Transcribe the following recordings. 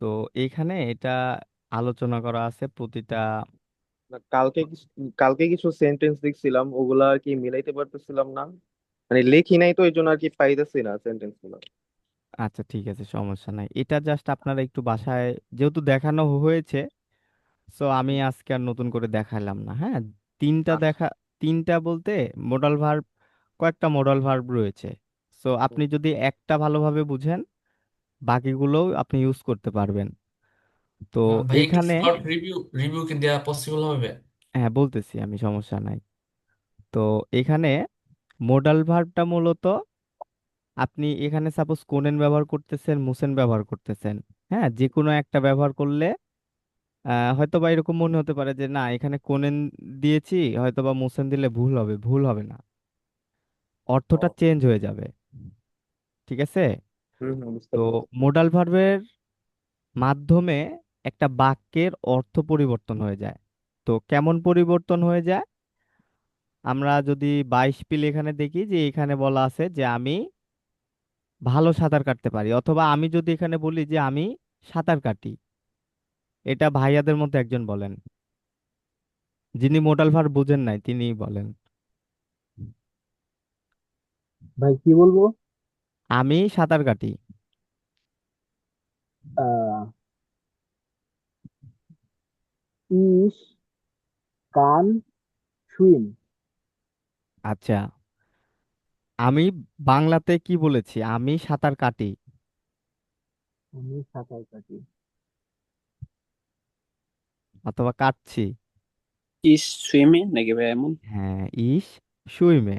তো এইখানে এটা আলোচনা করা আছে প্রতিটা। না, কালকে কিছু সেন্টেন্স দেখছিলাম, ওগুলা আর কি মিলাইতে পারতেছিলাম না। মানে লেখি নাই তো এই জন্য আর কি পাইতেছি না সেন্টেন্স গুলো। আচ্ছা ঠিক আছে, সমস্যা নাই। এটা জাস্ট আপনারা একটু বাসায় যেহেতু দেখানো হয়েছে, সো আমি আজকে আর নতুন করে দেখালাম না। হ্যাঁ, তিনটা আচ্ছা। দেখা, তিনটা বলতে মোডাল ভার্ব, কয়েকটা মোডাল ভার্ব রয়েছে। সো আপনি যদি একটা ভালোভাবে বুঝেন, বাকিগুলোও আপনি ইউজ করতে পারবেন। তো ভাই একটু এইখানে, শর্ট রিভিউ রিভিউ কি দেওয়া পসিবল হবে? হ্যাঁ বলতেছি আমি, সমস্যা নাই। তো এখানে মোডাল ভার্বটা মূলত, আপনি এখানে সাপোজ কোনেন ব্যবহার করতেছেন, মুসেন ব্যবহার করতেছেন। হ্যাঁ, যে কোনো একটা ব্যবহার করলে হয়তো বা এরকম মনে হতে পারে যে না, এখানে কোনেন দিয়েছি, হয়তো বা মুসেন দিলে ভুল হবে। ভুল হবে না, অর্থটা ও, চেঞ্জ হয়ে যাবে। ঠিক আছে? বুঝতে তো পারছি। মোডাল ভার্বের মাধ্যমে একটা বাক্যের অর্থ পরিবর্তন হয়ে যায়। তো কেমন পরিবর্তন হয়ে যায়? আমরা যদি 22 পিল এখানে দেখি, যে এখানে বলা আছে যে আমি ভালো সাঁতার কাটতে পারি, অথবা আমি যদি এখানে বলি যে আমি সাঁতার কাটি, এটা ভাইয়াদের মধ্যে একজন বলেন, যিনি মোডাল ভার্ব বুঝেন নাই তিনিই বলেন। ভাই কি বলবো? আমি সাঁতার কাটি। আহ ইস কান সুইম। আচ্ছা, আমি বাংলাতে কি বলেছি? আমি সাঁতার কাটি আমি সাঁতার কাটি। অথবা কাটছি। ইস সুইমে নাকি ভাই এমন? হ্যাঁ, ইস সুইমে।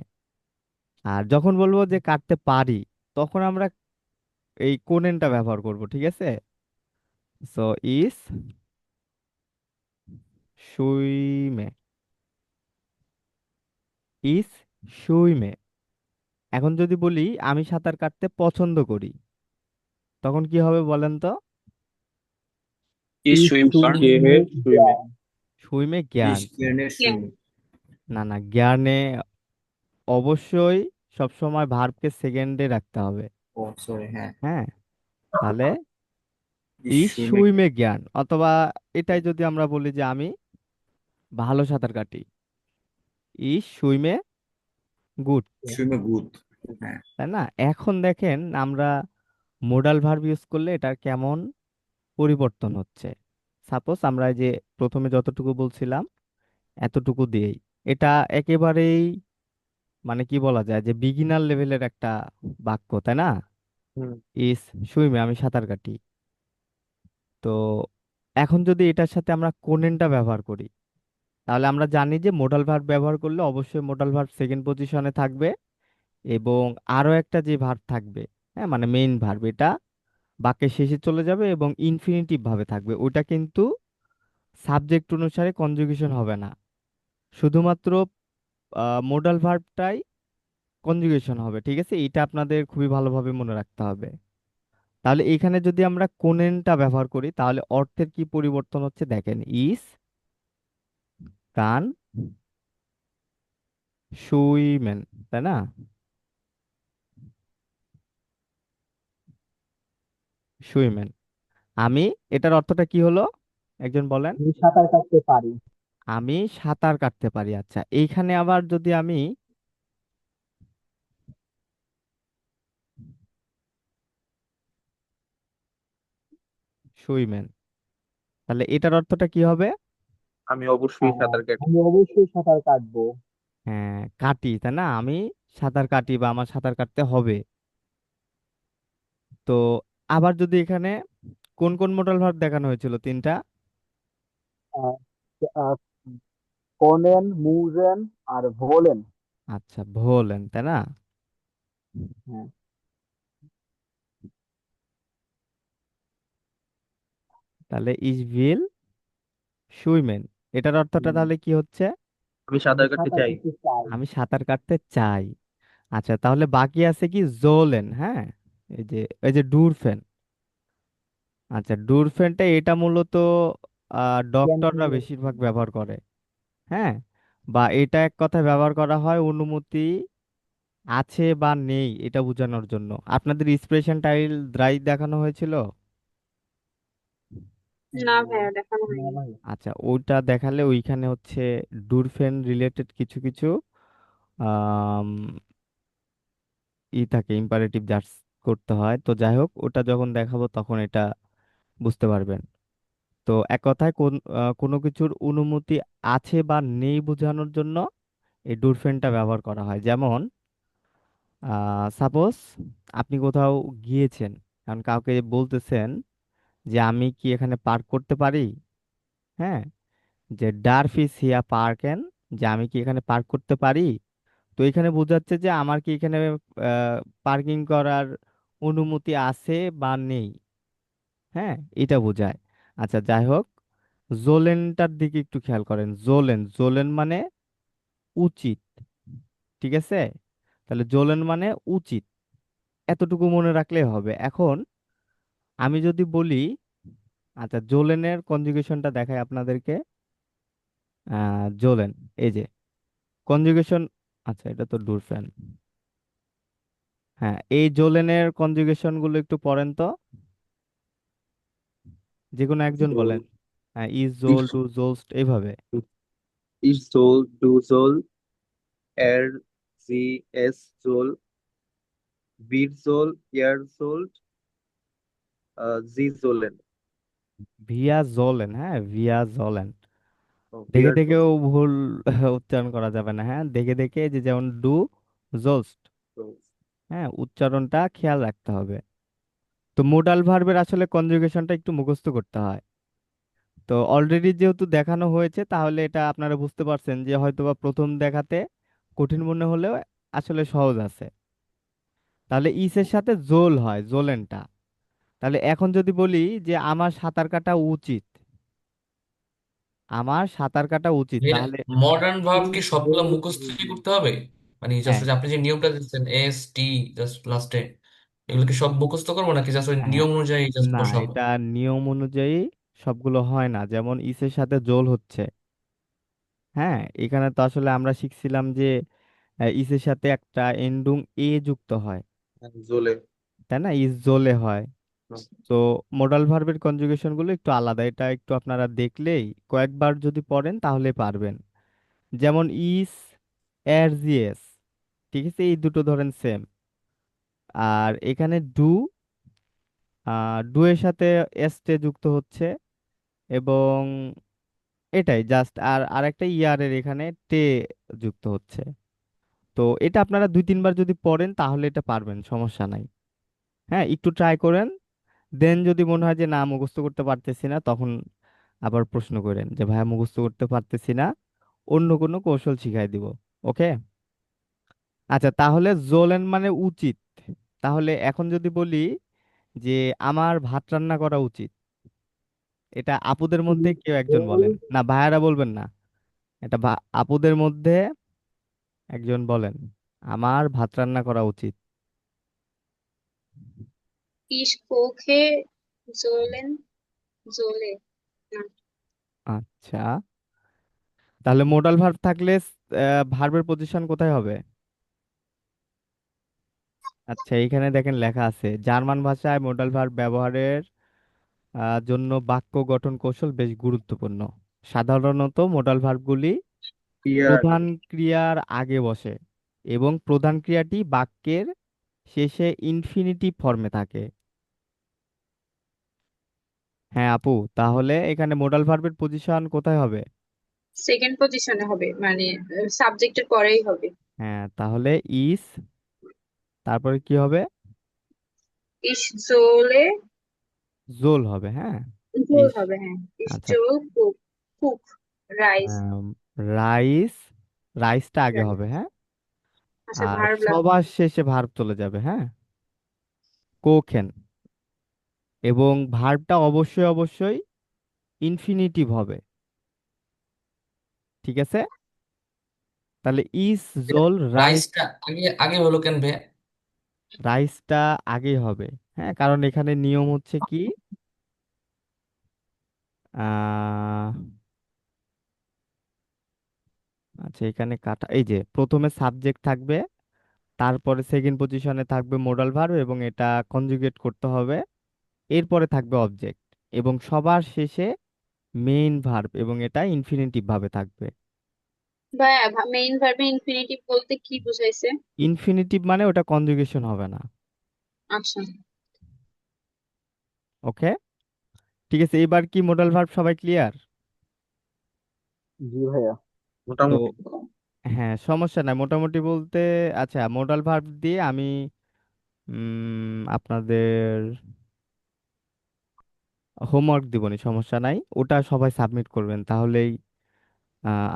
আর যখন বলবো যে কাটতে পারি, তখন আমরা এই কোনেনটা ব্যবহার করব। ঠিক আছে? সো ইস সুইমে, ইস সুইমে। এখন যদি বলি আমি সাঁতার কাটতে পছন্দ করি, তখন কি হবে বলেন তো? ইস ইস সুইম কার্ন। সুইমে গেহে সুইমে। জ্ঞান। সুইমে জ্ঞান। ইস gerne schwimmen. না না, জ্ঞানে অবশ্যই সবসময় ভার্বকে সেকেন্ডে রাখতে হবে। Oh, sorry, হ্যাঁ। হ্যাঁ, তাহলে Ich ইস schwimme, সুইমে জ্ঞান, অথবা এটাই যদি আমরা বলি যে আমি ভালো সাঁতার কাটি, ইস সুইমে গুড। schwimme gut. হ্যাঁ। তাই না? এখন দেখেন আমরা মোডাল ভার্ব ইউজ করলে এটার কেমন পরিবর্তন হচ্ছে। সাপোজ আমরা এই যে প্রথমে যতটুকু বলছিলাম এতটুকু দিয়েই, এটা একেবারেই মানে কি বলা যায় যে বিগিনার লেভেলের একটা বাক্য, তাই না? হুম। ইস সুইমে, আমি সাঁতার কাটি। তো এখন যদি এটার সাথে আমরা কোনেনটা ব্যবহার করি, তাহলে আমরা জানি যে মোডাল ভার্ব ব্যবহার করলে অবশ্যই মোডাল ভার্ব সেকেন্ড পজিশনে থাকবে, এবং আরো একটা যে ভার্ব থাকবে, হ্যাঁ মানে মেইন ভার্ব, এটা বাক্যের শেষে চলে যাবে এবং ইনফিনিটিভ ভাবে থাকবে। ওটা কিন্তু সাবজেক্ট অনুসারে কনজুগেশন হবে না, শুধুমাত্র মোডাল ভার্বটাই কনজুগেশন হবে। ঠিক আছে? এটা আপনাদের খুবই ভালোভাবে মনে রাখতে হবে। তাহলে এখানে যদি আমরা কোনেনটা ব্যবহার করি, তাহলে অর্থের কি পরিবর্তন হচ্ছে দেখেন। ইস কান সুইমেন, তাই না? সুইমেন, আমি, এটার অর্থটা কি হলো একজন বলেন? আমি সাঁতার কাটতে পারি। আমি সাঁতার কাটতে পারি। আচ্ছা, এইখানে আবার যদি আমি সুইমেন, তাহলে এটার অর্থটা কি হবে? আমি অবশ্যই সাঁতার কাটি। আমি অবশ্যই সাঁতার কাটবো। হ্যাঁ, কাটি, তাই না? আমি সাঁতার কাটি বা আমার সাঁতার কাটতে হবে। তো আবার যদি এখানে কোন কোন মোডাল ভার্ব দেখানো হয়েছিল তিনটা? আহ, আহ, কনেন মুজেন আর ভোলেন। আচ্ছা, ভোলেন, তাই না? হ্যাঁ। তাহলে ইস ভিল সুইমেন, এটার অর্থটা হুম, তাহলে কি হচ্ছে? আমি আমি সাঁতার কাটতে সাঁতার চাই। কাটতে চাই। আমি সাঁতার কাটতে চাই। আচ্ছা, তাহলে বাকি আছে কি? জোলেন। হ্যাঁ, এই যে ডুরফেন। আচ্ছা, ডুরফেনটা এটা মূলত ডক্টররা ক্যান্সারের। বেশিরভাগ ব্যবহার করে। হ্যাঁ, বা এটা এক কথায় ব্যবহার করা হয় অনুমতি আছে বা নেই এটা বোঝানোর জন্য। আপনাদের এক্সপ্রেশন টাইল দ্রাই দেখানো হয়েছিল। না ভাইয়া দেখানো না হয়নি। ভাই। আচ্ছা, ওইটা দেখালে ওইখানে হচ্ছে ডুরফেন রিলেটেড কিছু কিছু আম, থাকে, ইম্পারেটিভ জাস্ট করতে হয়। তো যাই হোক, ওটা যখন দেখাবো তখন এটা বুঝতে পারবেন। তো এক কথায় কোনো কিছুর অনুমতি আছে বা নেই বোঝানোর জন্য এই ডুরফেনটা ব্যবহার করা হয়। যেমন সাপোজ আপনি কোথাও গিয়েছেন, কারণ কাউকে বলতেছেন যে আমি কি এখানে পার্ক করতে পারি। হ্যাঁ, যে ডার্ফ ইজ হিয়া পার্কেন, যে আমি কি এখানে পার্ক করতে পারি। তো এখানে বোঝাচ্ছে যে আমার কি এখানে পার্কিং করার অনুমতি আছে বা নেই। হ্যাঁ, এটা বোঝায়। আচ্ছা যাই হোক, জোলেনটার দিকে একটু খেয়াল করেন। জোলেন, জোলেন মানে উচিত। ঠিক আছে, তাহলে জোলেন মানে উচিত, এতটুকু মনে রাখলেই হবে। এখন আমি যদি বলি, আচ্ছা জোলেনের কনজুগেশনটা দেখাই আপনাদেরকে। জোলেন, এই যে কনজুগেশন। আচ্ছা, এটা তো ডুরফ্যান। হ্যাঁ, এই জোলেনের কনজুগেশন গুলো একটু পড়েন তো, যে কোনো একজন জোল, বলেন। হ্যাঁ, ইজ, জোল, ইস ডু, জোলস্ট, এইভাবে। ইস জোল, ডু জোল, এর জি এস জোল, বিট জোল, ইয়ার জোল, জি জোলেন, ভিয়া জোলেন, হ্যাঁ ভিয়া জোলেন। দেখে বিয়ার জোল। দেখেও ভুল উচ্চারণ করা যাবে না। হ্যাঁ, দেখে দেখে, যে যেমন ডু, জোলস্ট। হ্যাঁ, উচ্চারণটা খেয়াল রাখতে হবে। তো মোডাল ভার্বের আসলে কনজুগেশনটা একটু মুখস্থ করতে হয়। তো অলরেডি যেহেতু দেখানো হয়েছে, তাহলে এটা আপনারা বুঝতে পারছেন যে হয়তোবা প্রথম দেখাতে কঠিন মনে হলেও আসলে সহজ আছে। তাহলে ইসের সাথে জোল হয়, জোলেনটা। তাহলে এখন যদি বলি যে আমার সাঁতার কাটা উচিত, আমার সাঁতার কাটা উচিত, ভাইয়া তাহলে মডার্ন ভার্ব কি ইজ সবগুলো জোল মুখস্থই করতে হবে? মানে জাস্ট হ্যাঁ, আপনি যে নিয়মটা দিচ্ছেন এস টি জাস্ট লাস্টে, এগুলো কি সব মুখস্থ করবো নাকি জাস্ট ওই হ্যাঁ, নিয়ম অনুযায়ী জাস্ট না বসাবো? এটা নিয়ম অনুযায়ী সবগুলো হয় না। যেমন ইসের সাথে জোল হচ্ছে। হ্যাঁ, এখানে তো আসলে আমরা শিখছিলাম যে ইসের সাথে একটা এন্ডুং এ যুক্ত হয়, জোলে। তাই না, ইস জোলে হয়। তো মোডাল ভার্বের কনজুগেশন গুলো একটু আলাদা, এটা একটু আপনারা দেখলেই কয়েকবার যদি পড়েন তাহলে পারবেন। যেমন ইস, এর, জিএস, ঠিক আছে, এই দুটো ধরেন সেম। আর এখানে ডু, ডু এর সাথে এসটে যুক্ত হচ্ছে, এবং এটাই জাস্ট। আর আরেকটা ইয়ারের এখানে টে যুক্ত হচ্ছে। তো এটা আপনারা দুই তিনবার যদি পড়েন তাহলে এটা পারবেন, সমস্যা নাই। হ্যাঁ, একটু ট্রাই করেন। দেন যদি মনে হয় যে না মুখস্থ করতে পারতেছি না, তখন আবার প্রশ্ন করেন যে ভাইয়া মুখস্থ করতে পারতেছি না, অন্য কোনো কৌশল শিখাই দিব। ওকে। আচ্ছা, তাহলে জোলেন মানে উচিত। তাহলে এখন যদি বলি যে আমার ভাত রান্না করা উচিত, এটা আপুদের মধ্যে ইজ কেউ একজন জোল বলেন, না ভাইয়ারা বলবেন না, এটা আপুদের মধ্যে একজন বলেন, আমার ভাত রান্না করা উচিত। ইস কোখে জোলেন, জোলে না। আচ্ছা, তাহলে মোডাল ভার্ব থাকলে ভার্বের পজিশন কোথায় হবে? আচ্ছা, এখানে দেখেন লেখা আছে, জার্মান ভাষায় মোডাল ভার্ব ব্যবহারের জন্য বাক্য গঠন কৌশল বেশ গুরুত্বপূর্ণ। সাধারণত মোডাল ভার্বগুলি ইয়ার, প্রধান ক্রিয়ার আগে বসে এবং প্রধান ক্রিয়াটি বাক্যের শেষে ইনফিনিটিভ ফর্মে থাকে। হ্যাঁ আপু, তাহলে এখানে মোডাল ভার্বের পজিশন কোথায় হবে? সেকেন্ড পজিশনে হবে, মানে সাবজেক্টের পরেই হবে। হ্যাঁ, তাহলে ইস, তারপরে কি হবে? ইস জোলে, জোল হবে। হ্যাঁ, জোল ইস। হবে, হ্যাঁ। ইস আচ্ছা, জোল কুক, কুক রাইস। রাইস, রাইসটা আগে হবে। হ্যাঁ, আচ্ছা আর ভার্ব লাগবে। সবার শেষে ভার্ব চলে যাবে। হ্যাঁ, কোখেন। এবং ভার্বটা অবশ্যই অবশ্যই ইনফিনিটিভ হবে। ঠিক আছে, তাহলে ইস, জোল, রাইস। রাইসটা আগে আগে হলো কেন ভাইয়া? রাইসটা আগেই হবে। হ্যাঁ, কারণ এখানে নিয়ম হচ্ছে কি, আহ আচ্ছা এখানে কাটা, এই যে প্রথমে সাবজেক্ট থাকবে, তারপরে সেকেন্ড পজিশনে থাকবে মোডাল ভার্ব, এবং এটা কনজুগেট করতে হবে, এরপরে থাকবে অবজেক্ট। এবং সবার শেষে মেইন ভার্ব, এবং এটা ইনফিনিটিভ ভাবে থাকবে। ভাইয়া মেইন ভার্বে ইনফিনিটিভ বলতে কি বুঝাইছে? ইনফিনিটিভ মানে ওটা কনজুগেশন হবে না। আচ্ছা। ওকে, ঠিক আছে, এবার কি মোডাল ভার্ব সবাই ক্লিয়ার? জি ভাইয়া। তো মোটামুটি। হ্যাঁ, সমস্যা নাই মোটামুটি বলতে। আচ্ছা, মোডাল ভার্ব দিয়ে আমি আপনাদের হোমওয়ার্ক দিবনি, সমস্যা নাই, ওটা সবাই সাবমিট করবেন, তাহলেই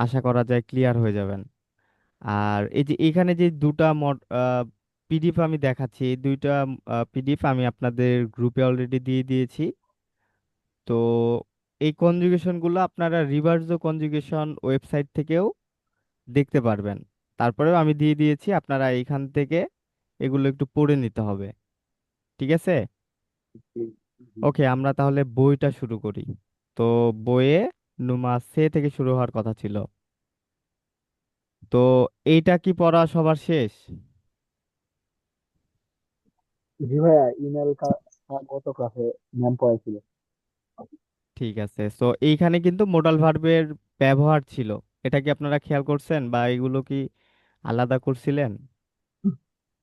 আশা করা যায় ক্লিয়ার হয়ে যাবেন। আর এই যে এখানে যে দুটা পিডিএফ আমি দেখাচ্ছি, এই দুইটা পিডিএফ আমি আপনাদের গ্রুপে অলরেডি দিয়ে দিয়েছি। তো এই কনজুগেশন গুলো আপনারা রিভার্স কনজুগেশন ওয়েবসাইট থেকেও দেখতে পারবেন। তারপরেও আমি দিয়ে দিয়েছি, আপনারা এইখান থেকে এগুলো একটু পড়ে নিতে হবে। ঠিক আছে, জি, জি। ওকে, আমরা তাহলে বইটা শুরু করি। তো বইয়ে নুমা সে থেকে শুরু হওয়ার কথা ছিল। তো এইটা কি পড়া সবার শেষ? জি ভাইয়া, গত ক্লাসে ম্যাম পড়াইছিল। ঠিক আছে, তো এইখানে কিন্তু মোডাল ভার্বের ব্যবহার ছিল, এটা কি আপনারা খেয়াল করছেন বা এগুলো কি আলাদা করছিলেন?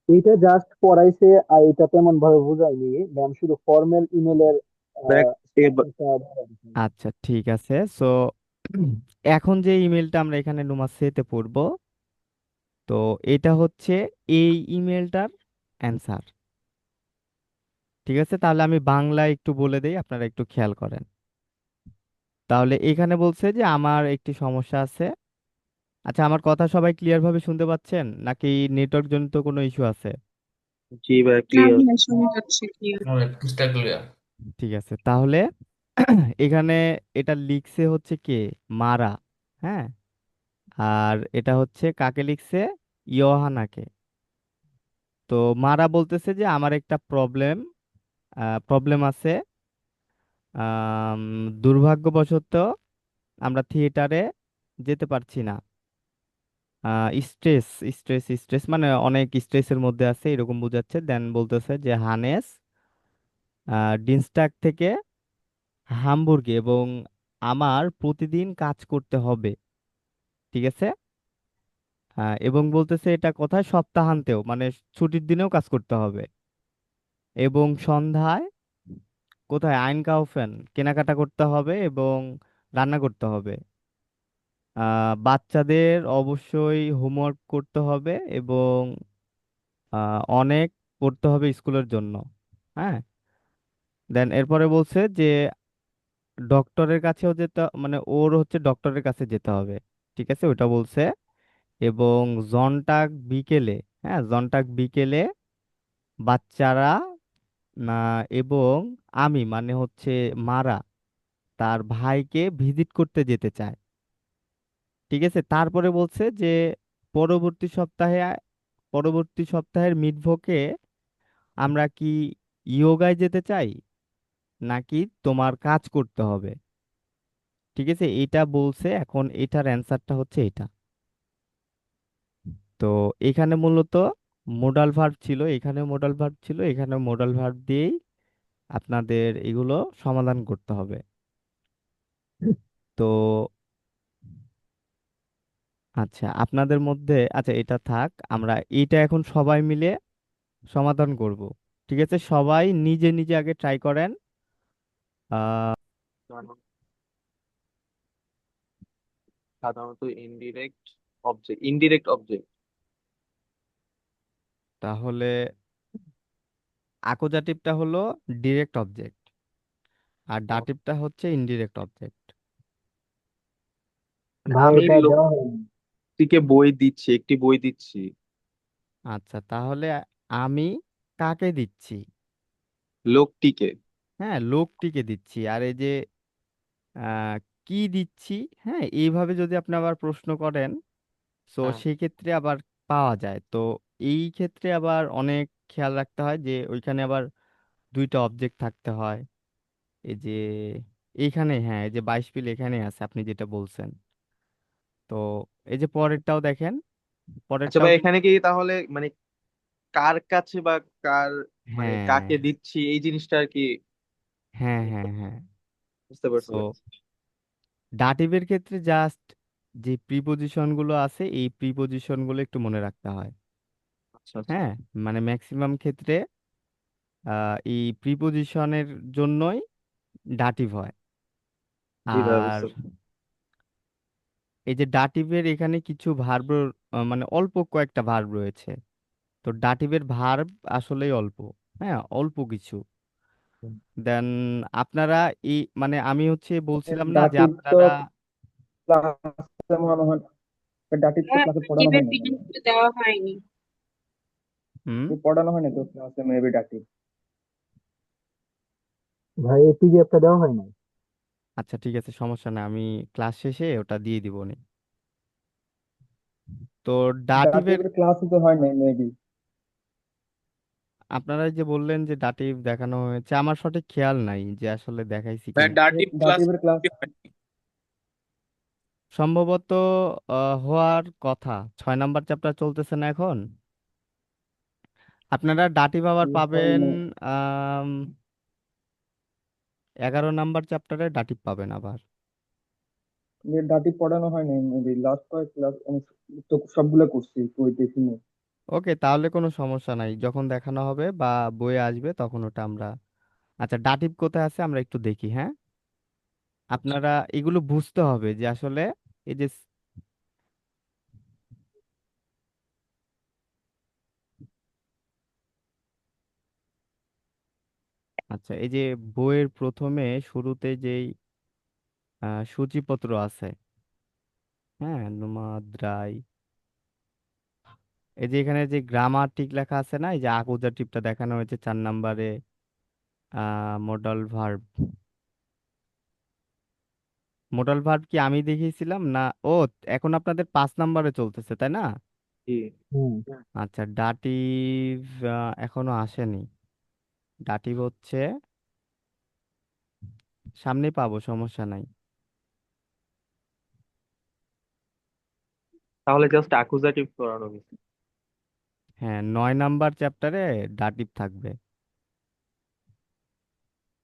এইটা জাস্ট পড়াইছে, আর এটা তেমন ভাবে বুঝায়নি ম্যাম, শুধু ফর্মাল ইমেলের দেখ, একটা ধারণা দিছে। আচ্ছা, ঠিক আছে, সো এখন যে ইমেলটা আমরা এখানে নুমাসেতে পড়ব, তো এটা হচ্ছে এই ইমেলটার অ্যান্সার। ঠিক আছে, তাহলে আমি বাংলায় একটু বলে দেই, আপনারা একটু খেয়াল করেন। তাহলে এখানে বলছে যে আমার একটি সমস্যা আছে। আচ্ছা, আমার কথা সবাই ক্লিয়ার ভাবে শুনতে পাচ্ছেন নাকি নেটওয়ার্ক জনিত কোনো ইস্যু আছে? জি ভাই, না ক্লিয়ার। ভাইয়া শোনা যাচ্ছে ক্লিয়ার। Crystal clear. ঠিক আছে, তাহলে এখানে এটা লিখছে হচ্ছে কে? মারা। হ্যাঁ, আর এটা হচ্ছে কাকে লিখছে? ইয়োহানাকে। তো মারা বলতেছে যে আমার একটা প্রবলেম আছে। আম, দুর্ভাগ্যবশত আমরা থিয়েটারে যেতে পারছি না। স্ট্রেস স্ট্রেস মানে অনেক স্ট্রেসের মধ্যে আছে এরকম বোঝাচ্ছে। দেন বলতেছে যে হানেস ডিনস্টাগ থেকে হামবুর্গে, এবং আমার প্রতিদিন কাজ করতে হবে। ঠিক আছে, এবং বলতেছে এটা কোথায়? সপ্তাহান্তেও, মানে ছুটির দিনেও কাজ করতে হবে। এবং সন্ধ্যায় কোথায়? আইনকাউফেন, কেনাকাটা করতে হবে এবং রান্না করতে হবে। বাচ্চাদের অবশ্যই হোমওয়ার্ক করতে হবে এবং অনেক পড়তে হবে স্কুলের জন্য। হ্যাঁ, দেন এরপরে বলছে যে ডক্টরের কাছেও যেতে, মানে ওর হচ্ছে ডক্টরের কাছে যেতে হবে। ঠিক আছে, ওটা বলছে। এবং জনটাক বিকেলে, হ্যাঁ জনটাক বিকেলে বাচ্চারা না, এবং আমি মানে হচ্ছে মারা তার ভাইকে ভিজিট করতে যেতে চায়। ঠিক আছে, তারপরে বলছে যে পরবর্তী সপ্তাহে পরবর্তী সপ্তাহের মিডভোকে আমরা কি ইয়োগায় যেতে চাই নাকি তোমার কাজ করতে হবে। ঠিক আছে, এটা বলছে, এখন এটার অ্যান্সারটা হচ্ছে এটা। তো এখানে মূলত মোডাল ভার্ব ছিল, এখানে মোডাল ভার্ব ছিল, এখানে মোডাল ভার্ব দিয়েই আপনাদের এগুলো সমাধান করতে হবে। তো আচ্ছা, আপনাদের মধ্যে, আচ্ছা এটা থাক, আমরা এটা এখন সবাই মিলে সমাধান করব। ঠিক আছে, সবাই নিজে নিজে আগে ট্রাই করেন। আহ সাধারণত ইনডিরেক্ট অবজেক্ট। তাহলে আকোজাটিভটা হলো ডিরেক্ট অবজেক্ট, আর ডাটিভটা হচ্ছে ইনডিরেক্ট অবজেক্ট। ভাই আমি এটা দেওয়া হয়নি। লোকটিকে বই দিচ্ছি, একটি বই দিচ্ছি। আচ্ছা, তাহলে আমি কাকে দিচ্ছি? লোকটিকে। হ্যাঁ, লোকটিকে দিচ্ছি। আর এই যে আহ, কি দিচ্ছি, হ্যাঁ এইভাবে যদি আপনি আবার প্রশ্ন করেন, তো হ্যাঁ। সেক্ষেত্রে আবার পাওয়া যায়। তো এই ক্ষেত্রে আবার অনেক খেয়াল রাখতে হয় যে ওইখানে আবার দুইটা অবজেক্ট থাকতে হয়। এই যে এইখানে, হ্যাঁ এই যে 22 পিল এখানে আছে আপনি যেটা বলছেন। তো এই যে পরেরটাও দেখেন, আচ্ছা পরেরটাও ভাই, কিন্তু, এখানে কি তাহলে মানে কার কাছে বা কার, মানে হ্যাঁ কাকে দিচ্ছি এই জিনিসটা আর কি? হ্যাঁ হ্যাঁ হ্যাঁ বুঝতে পারছি তো ভাই। ডাটিভের ক্ষেত্রে জাস্ট যে প্রিপোজিশন গুলো আছে এই প্রিপোজিশন গুলো একটু মনে রাখতে হয়। আচ্ছা আচ্ছা। হ্যাঁ, মানে ম্যাক্সিমাম ক্ষেত্রে এই প্রিপোজিশনের জন্যই ডাটিভ হয়। জি ভাই আর বুঝতে এই যে ডাটিভের এখানে কিছু ভার্ব, মানে অল্প কয়েকটা ভার্ব রয়েছে। তো ডাটিভের ভার্ব আসলেই অল্প। হ্যাঁ, অল্প কিছু। পারছি। দেন আপনারা এই মানে আমি হচ্ছে বলছিলাম না যে ডাটিভ তো আপনারা ক্লাসে মনে হয়, ডাটিভ তো ক্লাসে পড়ানো টিপের হয় না মনে হয়। পিডিএফ দেওয়া হয়নি। হুম, পড়ানো হয় না তো ক্লাসে মেবি ডাটিভ। ভাই এই পিডিএফটা দেওয়া হয় না। আচ্ছা ঠিক আছে, সমস্যা না, আমি ক্লাস শেষে ওটা দিয়ে দিব নি। তো ডাটিভের ডাটিভের ক্লাসই তো হয় নাই মেবি। আপনারা যে বললেন যে ডাটিভ দেখানো হয়েছে, আমার সঠিক খেয়াল নাই যে আসলে দেখাইছি ভাই কিনা। ডাটিভ ক্লাস ডাটিভের ক্লাস সম্ভবত হওয়ার কথা। 6 নাম্বার চ্যাপ্টার চলতেছে না এখন? আপনারা ডাটিভ আবার হয় পাবেন না। 11 নাম্বার চ্যাপ্টারে ডাটিভ পাবেন আবার। ডাটিভ পড়ানো হয় নাই মেবি, লাস্ট কয়েক ক্লাস আমি তো সবগুলো করছি, কই দেখিনি। ওকে, তাহলে কোনো সমস্যা নাই, যখন দেখানো হবে বা বইয়ে আসবে তখন ওটা আমরা। আচ্ছা, ডাটিভ কোথায় আছে আমরা একটু দেখি, হ্যাঁ। আপনারা এগুলো বুঝতে হবে যে আসলে এই যে আচ্ছা, এই যে বইয়ের প্রথমে শুরুতে যেই সূচিপত্র আছে, হ্যাঁ, নুমাদ্রাই, এই যে এখানে যে গ্রামাটিক লেখা আছে না, এই যে আকুজাটিভটা দেখানো হয়েছে 4 নাম্বারে, মডাল ভার্ব। মডাল ভার্ব কি আমি দেখিয়েছিলাম না? ও, এখন আপনাদের 5 নাম্বারে চলতেছে তাই না? জি। হুম। আচ্ছা, ডাটিভ এখনো আসেনি। ডাটিভ হচ্ছে সামনে পাবো, সমস্যা নাই। তাহলে জাস্ট অ্যাকুজাটিভ করানো হয়েছে। হ্যাঁ, 9 নাম্বার চ্যাপ্টারে ডাটিভ থাকবে।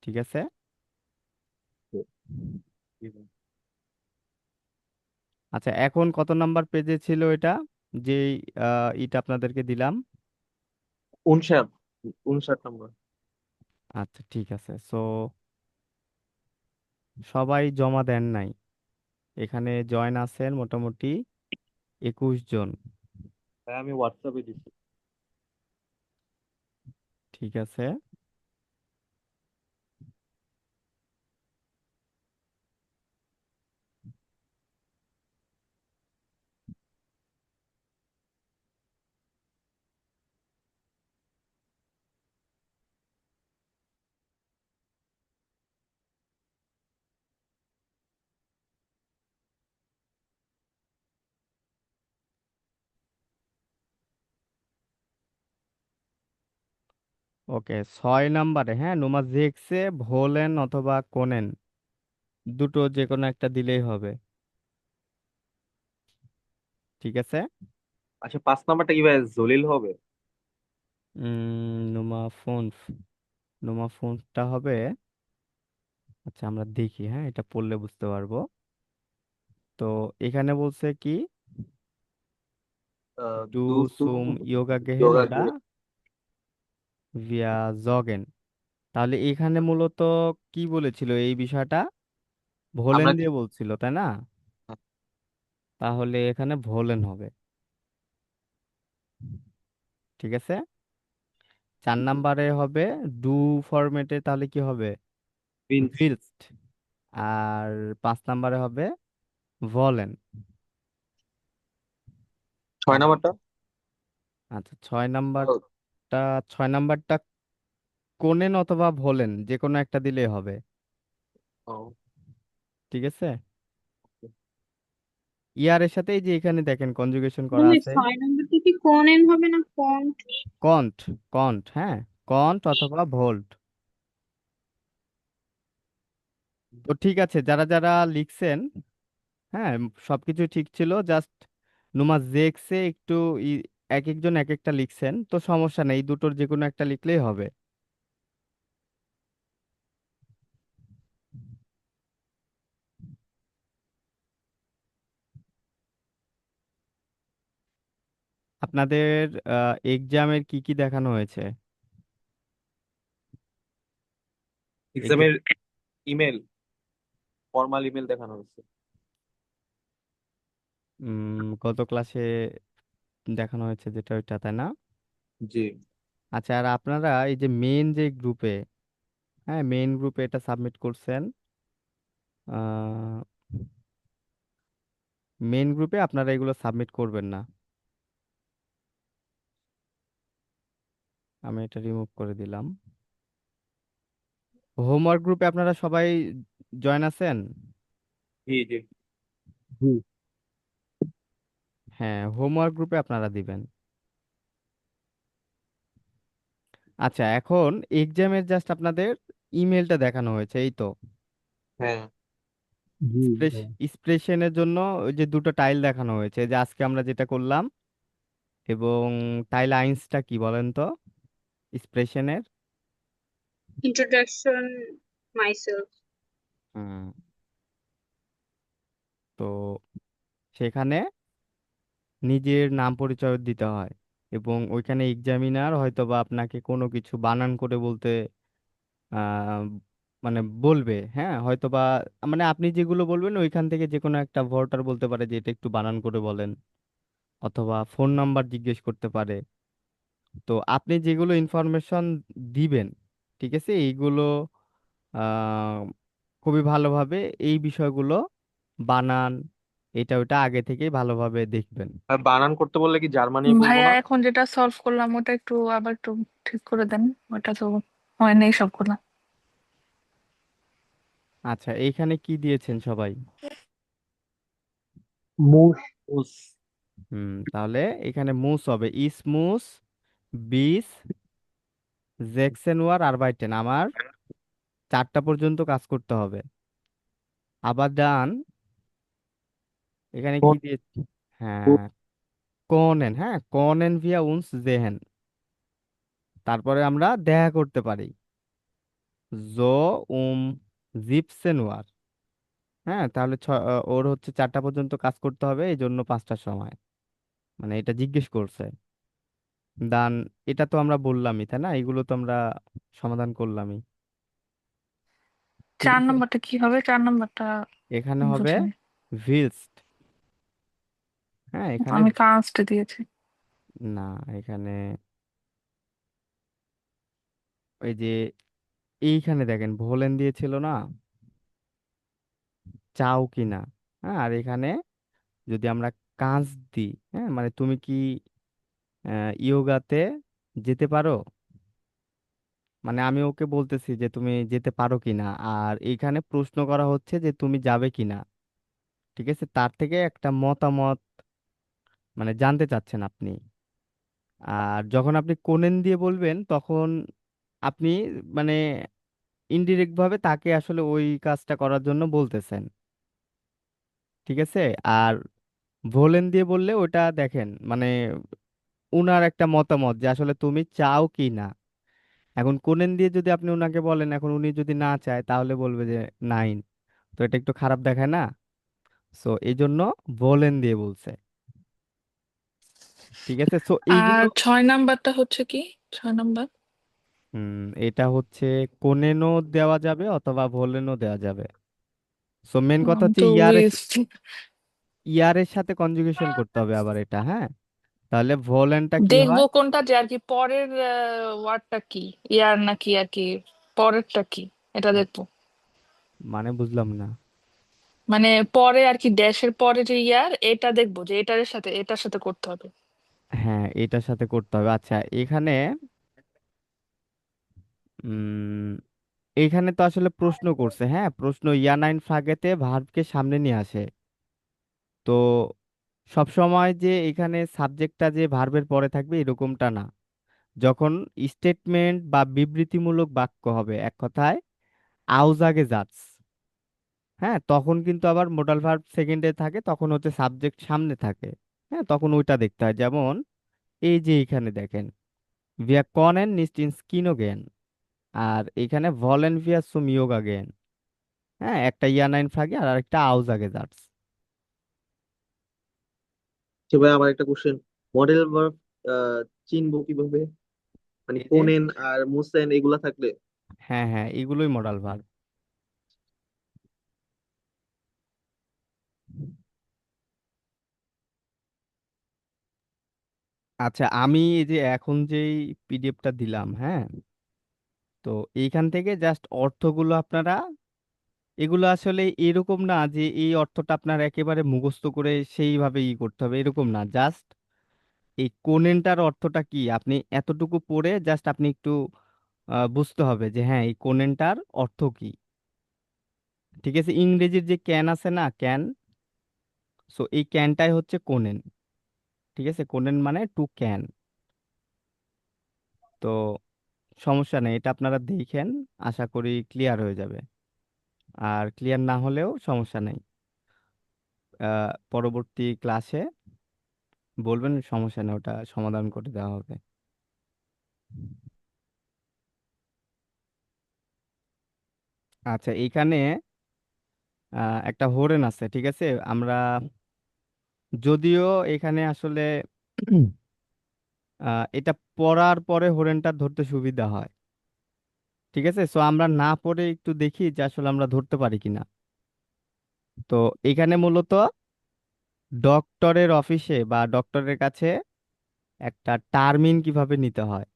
ঠিক আছে। জি ভাই। আচ্ছা, এখন কত নাম্বার পেজে ছিল এটা, যে ইটা আপনাদেরকে দিলাম? 59, 59 নম্বর। আচ্ছা ঠিক আছে, সো সবাই জমা দেন নাই। এখানে জয়েন আছেন মোটামুটি 21 জন। ভাই আমি হোয়াটসঅ্যাপে দিচ্ছি। ঠিক আছে। ওকে, 6 নাম্বারে, হ্যাঁ, নোমাজেক্সে ভোলেন অথবা কোনেন, দুটো যে কোনো একটা দিলেই হবে। ঠিক আছে। আচ্ছা 5 নম্বরটা কি ভাই জলিল হবে? নোমা ফোনস, নোমা ফোনসটা হবে। আচ্ছা আমরা দেখি, হ্যাঁ, এটা পড়লে বুঝতে পারবো। তো এখানে বলছে কি, টু দু সু সুম ইয়োগা গেহেন যোগা ওডা ভিয়া জগেন। তাহলে এখানে মূলত কি বলেছিল এই বিষয়টা? ভোলেন আমরা দিয়ে বলছিল তাই না? তাহলে এখানে ভোলেন হবে। ঠিক আছে। 4 নাম্বারে হবে ডু ফরম্যাটে, তাহলে কি হবে? বিনস। ভিলস্ট। আর 5 নাম্বারে হবে ভলেন। 6 নম্বরটা। আচ্ছা, 6 নাম্বারটা, 6 নাম্বারটা কোনেন অথবা ভোলেন যে কোনো একটা দিলেই হবে। ও, ঠিক আছে। ইয়ারের সাথে এই যে এখানে দেখেন কনজুগেশন করা তাহলে আছে। 6 নম্বরটা কি কোন এন হবে না ফন্ট? কন্ট, কন্ট, হ্যাঁ, কন্ট অথবা ভোল্ট। তো ঠিক আছে, যারা যারা লিখছেন, হ্যাঁ, সবকিছু ঠিক ছিল, জাস্ট নুমা জেক্সে একটু এক একজন এক একটা লিখছেন, তো সমস্যা নেই, এই দুটোর যে কোনো একটা লিখলেই হবে। আপনাদের এক্সামের কি কি দেখানো হয়েছে? এক্সামের ইমেল, ফর্মাল ইমেল দেখানো হচ্ছে। গত ক্লাসে দেখানো হয়েছে যেটা ওইটা, তাই না? জি। আচ্ছা, আর আপনারা এই যে মেইন যে গ্রুপে, হ্যাঁ মেইন গ্রুপে এটা সাবমিট করছেন, মেইন গ্রুপে আপনারা এগুলো সাবমিট করবেন না। আমি এটা রিমুভ করে দিলাম। হোমওয়ার্ক গ্রুপে আপনারা সবাই জয়েন আছেন? জি জি। হ্যাঁ, হোমওয়ার্ক গ্রুপে আপনারা দিবেন। আচ্ছা, এখন এক্সামের জাস্ট আপনাদের ইমেলটা দেখানো হয়েছে, এই তো। হ্যাঁ। এক্সপ্রেশনের জন্য ওই যে দুটো টাইল দেখানো হয়েছে, যে আজকে আমরা যেটা করলাম। এবং টাইল আইন্সটা কি বলেন তো এক্সপ্রেশনের? Introduction myself. হুম, তো সেখানে নিজের নাম পরিচয় দিতে হয়, এবং ওইখানে এক্সামিনার হয়তো বা আপনাকে কোনো কিছু বানান করে বলতে আহ মানে বলবে, হ্যাঁ হয়তো বা, মানে আপনি যেগুলো বলবেন ওইখান থেকে যে কোনো একটা ভোটার বলতে পারে যে এটা একটু বানান করে বলেন, অথবা ফোন নাম্বার জিজ্ঞেস করতে পারে। তো আপনি যেগুলো ইনফরমেশন দিবেন, ঠিক আছে, এইগুলো আহ খুবই ভালোভাবে এই বিষয়গুলো, বানান, এটা ওটা আগে থেকেই ভালোভাবে দেখবেন। আর বানান করতে বললে কি জার্মানি বলবো ভাইয়া না? এখন যেটা সলভ করলাম ওটা একটু আবার একটু ঠিক করে দেন, ওটা তো হয় নাই সবগুলা। আচ্ছা, এইখানে কি দিয়েছেন সবাই? মুশ। উস। তাহলে এখানে মুস হবে ইসমুস বিস জেক্সেন ওয়ার আরবাইটেন, আমার 4টা পর্যন্ত কাজ করতে হবে। আবার ডান, এখানে কি দিয়ে? হ্যাঁ, কনেন, হ্যাঁ কনেন ভিয়া উনস জেহেন, তারপরে আমরা দেখা করতে পারি জো উম জিপসেন ওয়ার। হ্যাঁ, তাহলে ওর হচ্ছে 4টা পর্যন্ত কাজ করতে হবে, এই জন্য 5টার সময়, মানে এটা জিজ্ঞেস করছে। দান, এটা তো আমরা বললামই, তাই না? এগুলো তো আমরা সমাধান করলামই, ঠিক 4 আছে। নম্বরটা কি হবে? 4 নম্বরটা এখানে হবে বুঝিনি। ভিলস্ট। হ্যাঁ এখানে আমি কাস্ট দিয়েছি। না, এখানে ওই যে এইখানে দেখেন ভোলেন দিয়েছিল না, চাও কি না। হ্যাঁ, আর এখানে যদি আমরা কাজ দিই, হ্যাঁ মানে তুমি কি ইয়োগাতে যেতে পারো, মানে আমি ওকে বলতেছি যে তুমি যেতে পারো কিনা, আর এইখানে প্রশ্ন করা হচ্ছে যে তুমি যাবে কিনা, ঠিক আছে, তার থেকে একটা মতামত মানে জানতে চাচ্ছেন আপনি। আর যখন আপনি কোনেন দিয়ে বলবেন তখন আপনি মানে ইনডিরেক্ট ভাবে তাকে আসলে ওই কাজটা করার জন্য বলতেছেন, ঠিক আছে। আর ভোলেন দিয়ে বললে ওটা দেখেন মানে উনার একটা মতামত যে আসলে তুমি চাও কি না। এখন কোনেন দিয়ে যদি আপনি উনাকে বলেন, এখন উনি যদি না চায় তাহলে বলবে যে নাইন, তো এটা একটু খারাপ দেখায় না। সো এই জন্য ভোলেন দিয়ে বলছে, ঠিক আছে। সো আর এইগুলো 6 নাম্বারটা হচ্ছে কি? 6 নাম্বার এটা হচ্ছে কোনেনও দেওয়া যাবে অথবা ভোলেনও দেওয়া যাবে। সো মেন কথা আমি হচ্ছে তো ইয়ারের ওয়েস্ট। ইয়ারের সাথে কনজুগেশন করতে হবে আবার এটা, হ্যাঁ। তাহলে ভোলেনটা কি দেখবো হয়? কোনটা যে আর কি পরের ওয়ার্ডটা কি, ইয়ার নাকি আর কি পরেরটা কি, এটা দেখবো। মানে বুঝলাম না। মানে পরে আর কি ড্যাশের পরে যে ইয়ার, এটা দেখবো যে এটার সাথে করতে হবে। হ্যাঁ, এটার সাথে করতে হবে। আচ্ছা, এখানে উম এইখানে তো আসলে প্রশ্ন করছে, হ্যাঁ প্রশ্ন ইয়া নাইন ফ্রাগেতে ভার্বকে সামনে নিয়ে আসে। তো সব সময় যে এখানে সাবজেক্টটা যে ভার্বের পরে থাকবে এরকমটা না। যখন স্টেটমেন্ট বা বিবৃতিমূলক বাক্য হবে, এক কথায় আউজাগে জাটস, হ্যাঁ তখন কিন্তু আবার মোডাল ভার্ব সেকেন্ডে থাকে, তখন হচ্ছে সাবজেক্ট সামনে থাকে। হ্যাঁ, তখন ওইটা দেখতে হয়। যেমন এই যে এখানে দেখেন ভিয়া কনেন নিস্ট ইন স্কিনোগেন, আর এখানে ভলেন ভিয়া সুম ইয়োগা গেন। হ্যাঁ, একটা ইয়া নাইন ফ্রাগে আর একটা আউজাগে জাটস। আচ্ছা ভাই, আমার একটা কোশ্চেন, মডেল ভার্ব চিনবো কিভাবে? মানে এই যে কোনেন আর মুসেন এগুলা থাকলে। হ্যাঁ হ্যাঁ, এগুলোই মডাল ভার্ব। আচ্ছা, আমি এই যে এখন যেই পিডিএফটা দিলাম, হ্যাঁ, তো এইখান থেকে জাস্ট অর্থগুলো আপনারা, এগুলো আসলে এরকম না যে এই অর্থটা আপনার একেবারে মুখস্থ করে সেইভাবে করতে হবে, এরকম না। জাস্ট এই কোনেনটার অর্থটা কি আপনি এতটুকু পড়ে জাস্ট আপনি একটু বুঝতে হবে যে হ্যাঁ এই কোনেনটার অর্থ কি। ঠিক আছে, ইংরেজির যে ক্যান আছে না, ক্যান, সো এই ক্যানটাই হচ্ছে কোনেন। ঠিক আছে, কোনেন মানে টু ক্যান। তো সমস্যা নেই, এটা আপনারা দেখেন, আশা করি ক্লিয়ার হয়ে যাবে। আর ক্লিয়ার না হলেও সমস্যা নেই, পরবর্তী ক্লাসে বলবেন, সমস্যা নেই, ওটা সমাধান করে দেওয়া হবে। আচ্ছা, এইখানে একটা হরেন আছে, ঠিক আছে। আমরা যদিও এখানে আসলে এটা পড়ার পরে হরেনটা ধরতে সুবিধা হয়। ঠিক আছে, সো আমরা না পড়ে একটু দেখি যে আসলে আমরা ধরতে পারি কিনা। তো এখানে মূলত ডক্টরের অফিসে বা ডক্টরের কাছে একটা টার্মিন কিভাবে নিতে হয়।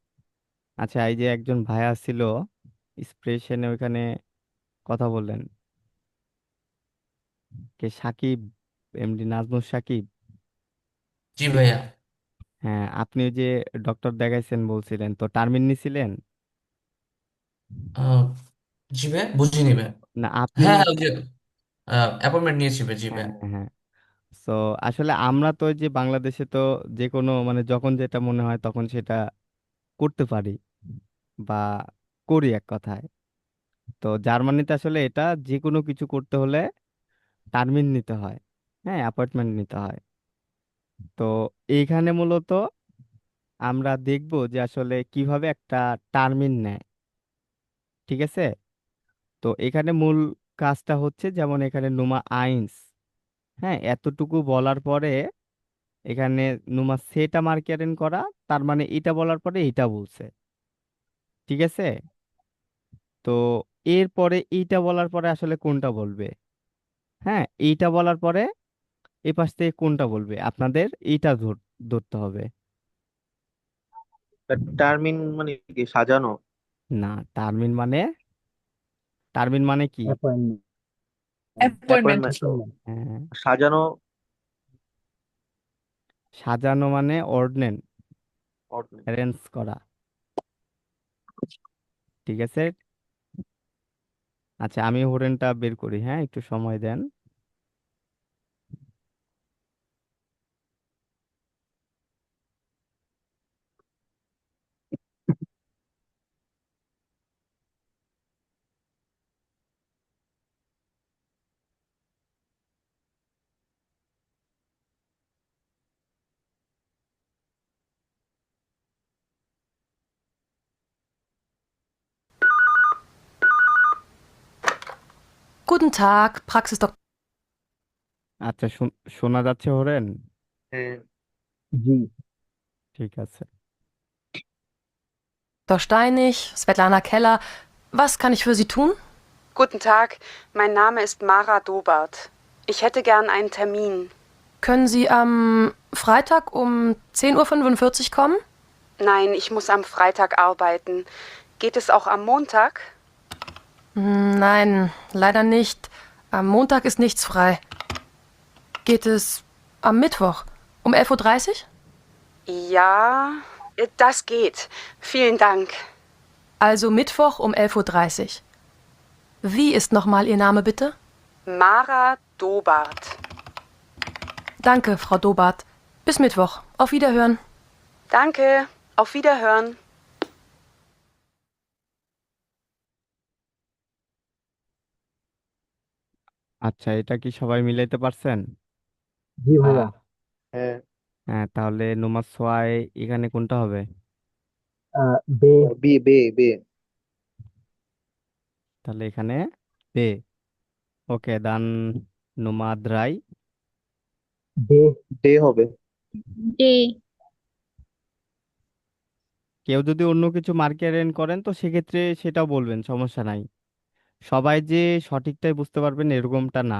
আচ্ছা, এই যে একজন ভাইয়া ছিল এক্সপ্রেশনে ওইখানে কথা বললেন, কে, সাকিব, এমডি নাজমুল সাকিব। জি ভাইয়া। হ্যাঁ, আপনি ওই যে ডক্টর দেখাইছেন বলছিলেন, তো টার্মিন নিছিলেন আহ, জি ভাইয়া, বুঝিনি ভাইয়া। না আপনি হ্যাঁ হ্যাঁ, ওই নিছেন? যে অ্যাপয়েন্টমেন্ট নিয়েছি ভাই, জি হ্যাঁ ভাইয়া। হ্যাঁ হ্যাঁ। তো আসলে আমরা তো ওই যে বাংলাদেশে তো যে কোনো মানে যখন যেটা মনে হয় তখন সেটা করতে পারি বা করি এক কথায়। তো জার্মানিতে আসলে এটা যে কোনো কিছু করতে হলে টার্মিন নিতে হয়, হ্যাঁ, অ্যাপয়েন্টমেন্ট নিতে হয়। তো এইখানে মূলত আমরা দেখব যে আসলে কিভাবে একটা টার্মিন নেয়। ঠিক আছে, তো এখানে মূল কাজটা হচ্ছে যেমন এখানে নুমা আইনস, হ্যাঁ, এতটুকু বলার পরে এখানে নুমা সেটা মার্কিয়ারেন করা, তার মানে এটা বলার পরে এটা বলছে। ঠিক আছে, তো এরপরে এইটা বলার পরে আসলে কোনটা বলবে, হ্যাঁ, এইটা বলার পরে এ পাশ থেকে কোনটা বলবে আপনাদের এইটা ধরতে হবে। টার্মিন মানে কি, সাজানো? না, টার্মিন মানে, টার্মিন মানে কি? অ্যাপয়েন্টমেন্ট। অ্যাপয়েন্টমেন্ট। অ্যাপয়েন্টমেন্ট। হ্যাঁ, সাজানো। সাজানো মানে অর্ডনেন, ordinary। অ্যারেঞ্জ করা। ঠিক আছে, আচ্ছা আমি হোরেনটা বের করি, হ্যাঁ, একটু সময় দেন। Guten Tag, Praxisdoktor. আচ্ছা, শোনা যাচ্ছে হোরেন? হ্যাঁ। জি। ঠিক আছে। Steinig, Svetlana Keller. Was kann ich für Sie tun? Guten Tag, mein Name ist Mara Dobart. Ich hätte gern einen Termin. Können Sie am Freitag um 10:45 Uhr kommen? Nein, ich muss am Freitag arbeiten. Geht es auch am Montag? Nein, leider nicht. Am Montag ist nichts frei. Geht es am Mittwoch um 11:30 Uhr? Ja, das geht. Vielen Dank. Also Mittwoch um 11:30 Uhr. Wie ist nochmal Ihr Name bitte? Mara Dobart. Danke, Frau Dobart. Bis Mittwoch. Auf Wiederhören. Danke. Auf Wiederhören. আচ্ছা, এটা কি সবাই মিলাইতে পারছেন? জি ভাইয়া। হ্যাঁ। হ্যাঁ, তাহলে নোমাস ওয়াই এখানে কোনটা হবে? বে। বি বে বে। তাহলে এখানে বে। ওকে, দান নোমাদ্রাই। বে। ডে হবে। ডে। কেউ যদি অন্য কিছু মার্কেন করেন তো সেক্ষেত্রে সেটাও বলবেন, সমস্যা নাই। সবাই যে সঠিকটাই বুঝতে পারবেন এরকমটা না।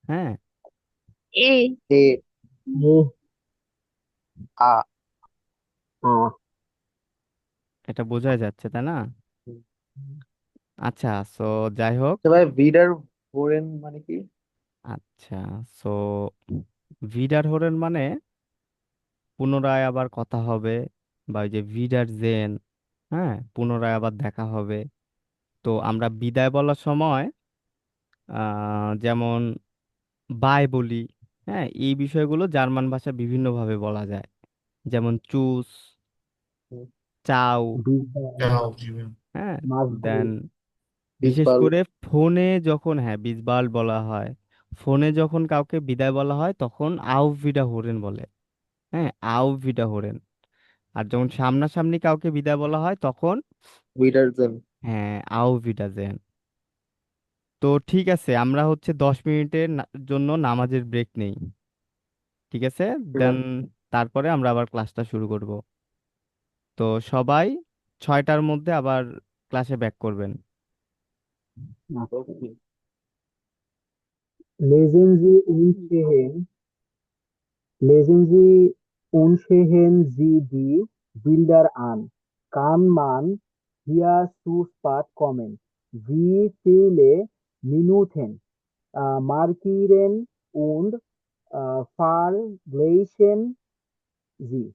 হ্যাঁ, এ এ এ আ আ এটা বোঝাই যাচ্ছে তাই না? আচ্ছা, সো যাই হোক। ভাই ভিডার ভোরেন মানে কি? আচ্ছা, সো ভিডার হরেন মানে পুনরায় আবার কথা হবে, বা ওই যে ভিডার জেন, হ্যাঁ, পুনরায় আবার দেখা হবে। তো আমরা বিদায় বলার সময় যেমন বাই বলি, হ্যাঁ, এই বিষয়গুলো জার্মান ভাষায় বিভিন্নভাবে বলা যায়। যেমন চুস, চাও, বিজনেস যাও। হ্যাঁ, মাসগুলো দেন বিশেষ বিজবাল। করে ফোনে যখন, হ্যাঁ, বিসবাল বলা হয়। ফোনে যখন কাউকে বিদায় বলা হয় তখন আউ ভিডা হোরেন বলে। হ্যাঁ, আউ ভিডা হোরেন। আর যখন সামনাসামনি কাউকে বিদায় বলা হয় তখন, ভিডার জেন। হ্যাঁ, আউ ভিডা জেন। তো ঠিক আছে, আমরা হচ্ছে 10 মিনিটের জন্য নামাজের ব্রেক নেই। ঠিক আছে, ঠিক দেন আছে। তারপরে আমরা আবার ক্লাসটা শুরু করব। তো সবাই 6টার মধ্যে আবার ক্লাসে ব্যাক করবেন। Okay. Lesen Sie uns die Bilder an. Kann man hier zu spät kommen? Wie viele Minuten markieren und vergleichen Sie?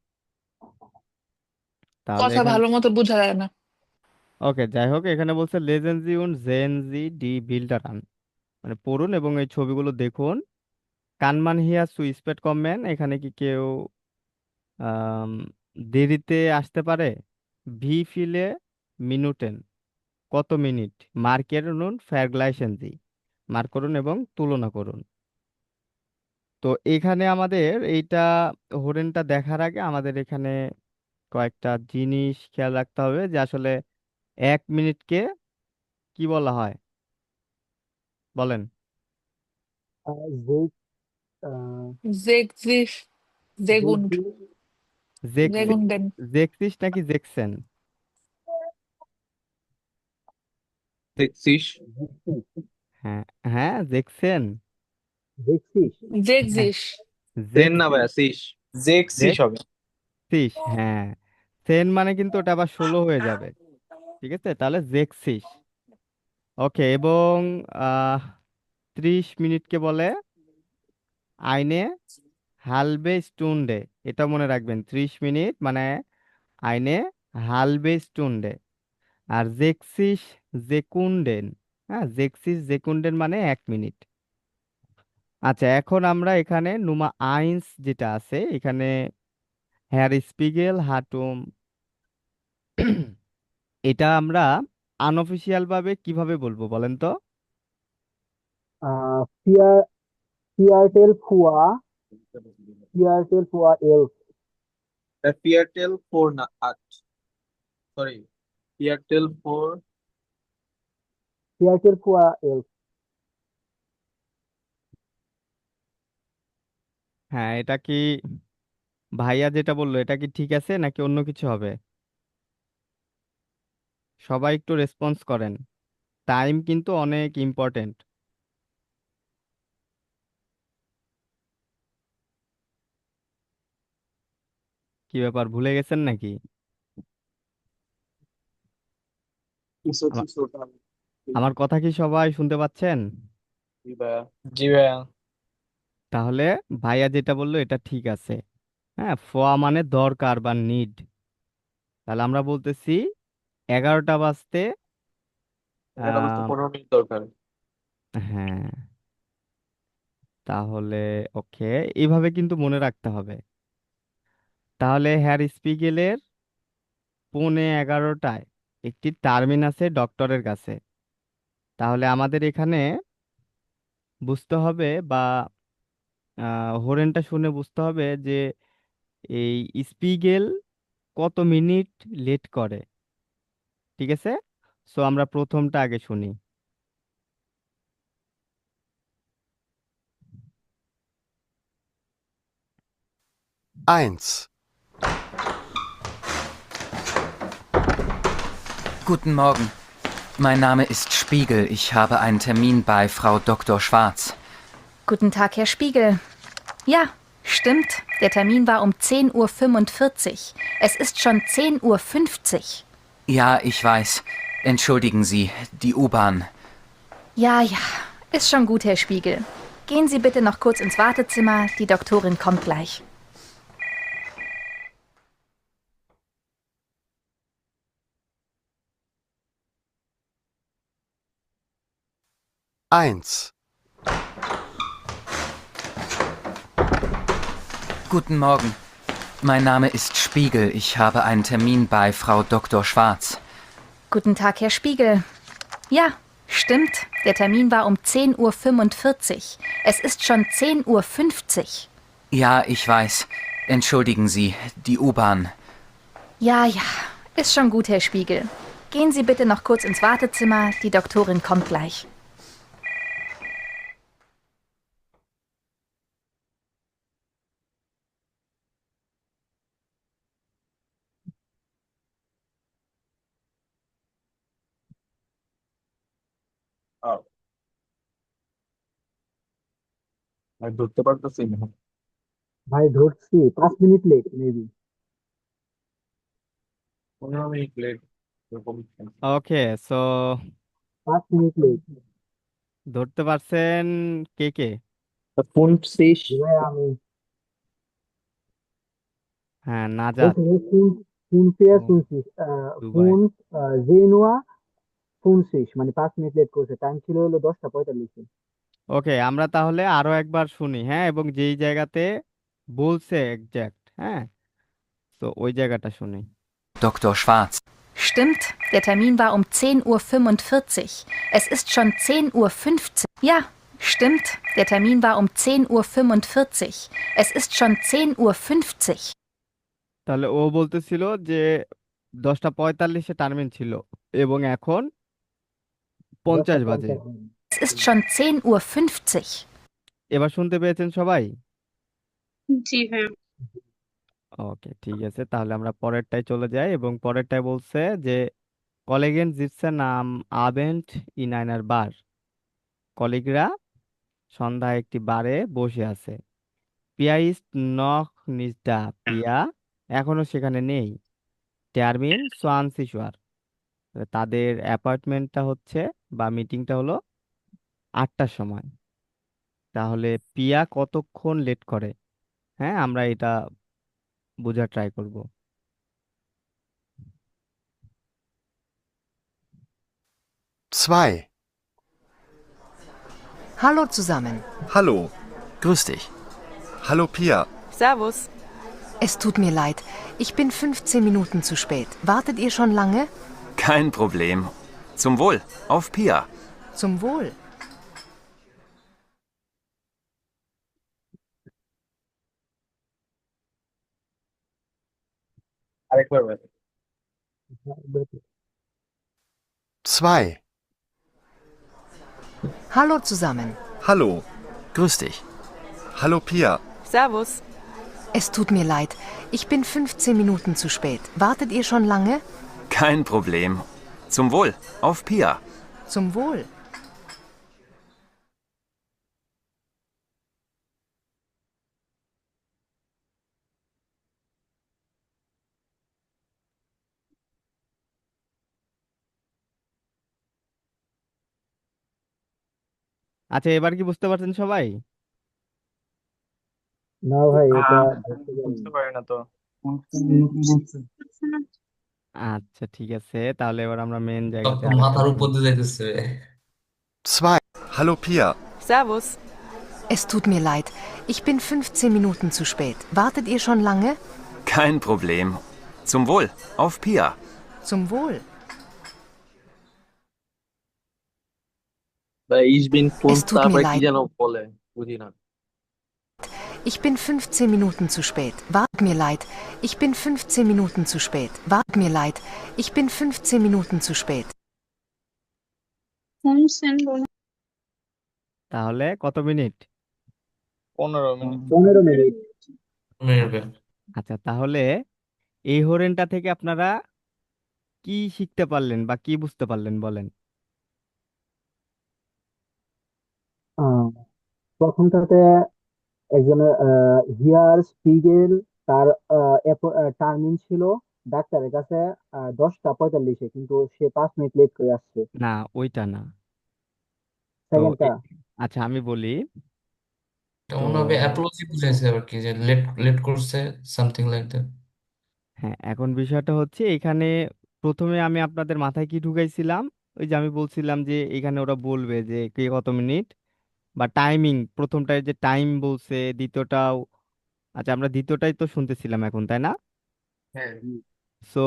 তাহলে কথা এখানে, ভালো মতো বোঝা যায় না। ওকে, যাই হোক, এখানে বলছে লেজেন্সি উন জেনজি ডি বিল্ডারান, মানে পড়ুন এবং এই ছবিগুলো দেখুন। কানমান হিয়া সুইসপেট কমম্যান, এখানে কি কেউ আম, দেরিতে আসতে পারে? ভি ফিলে মিনুটেন, কত মিনিট? মার্কের নুন ফ্যারগ্লাইসেনজি, মার্ক করুন এবং তুলনা করুন। তো এখানে আমাদের এইটা হরেনটা দেখার আগে আমাদের এখানে কয়েকটা জিনিস খেয়াল রাখতে হবে, যে আসলে 1 মিনিটকে কি বলা হয় বলেন? Sech, äh, জেগজিস, জেগুন্ড, Sechzig, জেক্সি, জেগুন্ডেন। জেক্সিস নাকি জেকসেন? দেখছিস? Sechzig, হ্যাঁ, হ্যাঁ, জেকসেন। Sechzig. হ্যাঁ, জেগজিস। সেন না জেক্সিস, ভাইয়া, সিস। জেক্সিস হবে। জেক্সিস, হ্যাঁ। সেন মানে কিন্তু ওটা আবার 16 হয়ে যাবে। ঠিক আছে, তাহলে জেক্সিস। ওকে, এবং আহ 30 মিনিটকে বলে আইনে হালবে স্টুন্ডে। এটা মনে রাখবেন, 30 মিনিট মানে আইনে হালবে স্টুন্ডে। আর জেক্সিস জেকুন্ডেন, হ্যাঁ, জেক্সিস জেকুন্ডেন মানে 1 মিনিট। আচ্ছা, এখন আমরা এখানে নুমা আইন্স যেটা আছে এখানে, হ্যার স্পিগেল হাটুম, এটা আমরা আনঅফিসিয়াল ভাবে কিভাবে বলবো বলেন তো? Vier, Viertel vor 11. পিয়ারটেল 4 না 8, সরি, পিয়ারটেল 4। Viertel vor 11. হ্যাঁ, এটা কি ভাইয়া যেটা বললো এটা কি ঠিক আছে নাকি অন্য কিছু হবে? সবাই একটু রেসপন্স করেন, টাইম কিন্তু অনেক ইম্পর্টেন্ট। কি ব্যাপার, ভুলে গেছেন নাকি? আমা- আমার কথা কি সবাই শুনতে পাচ্ছেন? জি ভাইয়া। জি ভাইয়া। তাহলে ভাইয়া যেটা বললো এটা ঠিক আছে। হ্যাঁ, ফোয়া মানে দরকার বা নিড। তাহলে আমরা বলতেছি 11টা বাজতে, এটা বলতে আহ 15 মিনিট দরকার। হ্যাঁ, তাহলে ওকে, এইভাবে কিন্তু মনে রাখতে হবে। তাহলে হ্যার স্পিগেলের 11:15 একটি টার্মিন আছে ডক্টরের কাছে। তাহলে আমাদের এখানে বুঝতে হবে, বা হরেনটা শুনে বুঝতে হবে যে এই স্পিগেল কত মিনিট লেট করে। ঠিক আছে, সো আমরা প্রথমটা আগে শুনি। 1. Guten Morgen. Mein Name ist Spiegel. Ich habe einen Termin bei Frau Dr. Schwarz. Guten Tag, Herr Spiegel. Ja, stimmt. Der Termin war um 10:45 Uhr. Es ist schon 10:50 Uhr. Ja, ich weiß. Entschuldigen Sie, die U-Bahn. Ja, ist schon gut, Herr Spiegel. Gehen Sie bitte noch kurz ins Wartezimmer. Die Doktorin kommt gleich. Guten Morgen. Mein Name ist Spiegel. Ich habe einen Termin bei Frau Dr. Schwarz. Guten Tag, Herr Spiegel. Ja, stimmt. Der Termin war um 10:45 Uhr. Es ist schon 10:50 Uhr. Ja, ich weiß. Entschuldigen Sie, die U-Bahn. Ja, ist schon gut, Herr Spiegel. Gehen Sie bitte noch kurz ins Wartezimmer. Die Doktorin kommt gleich. আর ধরতে পারতেছি না। ভাই ধরছি 5 minute late maybe. 15 minute late এরকম। Okay, so 5 minute late. ধরতে পারছেন কে কে? Phone শেষ। ভাই আমি হ্যাঁ, নাজাত, বলছি ফোন পেয়ে ও, শুনছি দুবাই। ফোন জেনুয়া ফোন শেষ মানে 5 মিনিট লেট করছে, টাইম ছিল হলো 10টা 45। ওকে, আমরা তাহলে আরো একবার শুনি, হ্যাঁ, এবং যেই জায়গাতে বলছে এক্সাক্ট, হ্যাঁ, তো ওই জায়গাটা শুনি। Dr. Schwarz. Stimmt, der Termin war um 10:45 Uhr. Es ist schon 10:50 Uhr. Ja, stimmt, der Termin war um 10:45 Uhr. Es ist schon 10:50 Uhr. তাহলে ও বলতেছিল যে 10টা 45-এ টার্মিন ছিল এবং এখন 50 বাজে। 10টা 50। Es ist schon 10:50 Uhr. এবার শুনতে পেয়েছেন সবাই? জি ভাইয়া। ওকে, ঠিক আছে, তাহলে আমরা পরেরটায় চলে যাই এবং পরেরটায় বলছে যে কলিগেন sitzen am Abend in einer Bar। কলিগরা সন্ধ্যায় একটি বারে বসে আছে। পিয়া ইজ নখ নিজ দা। পিয়া এখনো সেখানে নেই। Termin 20 Uhr। তাদের অ্যাপয়েন্টমেন্টটা হচ্ছে বা মিটিংটা হলো 8টার সময়। তাহলে পিয়া কতক্ষণ লেট করে? হ্যাঁ, আমরা এটা বোঝার ট্রাই করব। Hallo zusammen. Hallo. Grüß dich. Hallo Pia. Servus. Es tut mir leid. Ich bin 15 Minuten zu spät. Wartet ihr schon lange? Kein Problem. Zum Wohl. Auf Pia. Zum Wohl. আরেকবার বল। 2. Hallo zusammen. Hallo. Grüß dich. Hallo Pia. Servus. Es tut mir leid. Ich bin 15 Minuten zu spät. Wartet ihr schon lange? Kein Problem. Zum Wohl. Auf Pia. Zum Wohl. আচ্ছা, এবার কি বুঝতে পারছেন সবাই? না ভাই এটা ধরতে বুঝতে পারিনি। পারি না তো। আচ্ছা, ঠিক আছে, তাহলে এবার আমরা মেন সব জায়গাতে তো আরেকটা মাথার উপর শুনি। দিয়ে যাইতেছে। 2. Hallo Pia. Servus. Es tut mir leid. Ich bin 15 Minuten zu spät. Wartet ihr schon lange? Kein Problem. Zum Wohl. Auf Pia. Zum Wohl. Ich bin Es tut mir তারপরে কি leid. যেন বলে বুঝি না। Ich bin 15 Minuten zu spät. Wartet mir leid. Ich bin 15 Minuten zu spät. Wartet mir leid. Ich bin 15 Minuten zu spät. তাহলে কত minute? 15 minute. 15 minute. মিনিটে। আচ্ছা, তাহলে এই হরেনটা থেকে আপনারা কি শিখতে পারলেন বা কি বুঝতে পারলেন বলেন। প্রথমটাতে একজনের হিয়ার স্পিগেল তার টার্মিন ছিল ডাক্তারের কাছে 10:45, কিন্তু সে 5 মিনিট লেট করে আসছে। না, ওইটা না। তো সেকেন্ডটা আচ্ছা আমি বলি। এটা তো মনে হবে অ্যাপোলজি বুঝাইছে আর কি, যে লেট লেট করছে, সামথিং লাইক দ্যাট। হ্যাঁ, এখন বিষয়টা হচ্ছে এখানে প্রথমে আমি আপনাদের মাথায় কি ঢুকাইছিলাম, ওই যে আমি বলছিলাম যে এখানে ওরা বলবে যে কে কত মিনিট বা টাইমিং, প্রথমটায় যে টাইম বলছে, দ্বিতীয়টাও। আচ্ছা, আমরা দ্বিতীয়টাই তো শুনতেছিলাম এখন, তাই না? হ্যাঁ, সো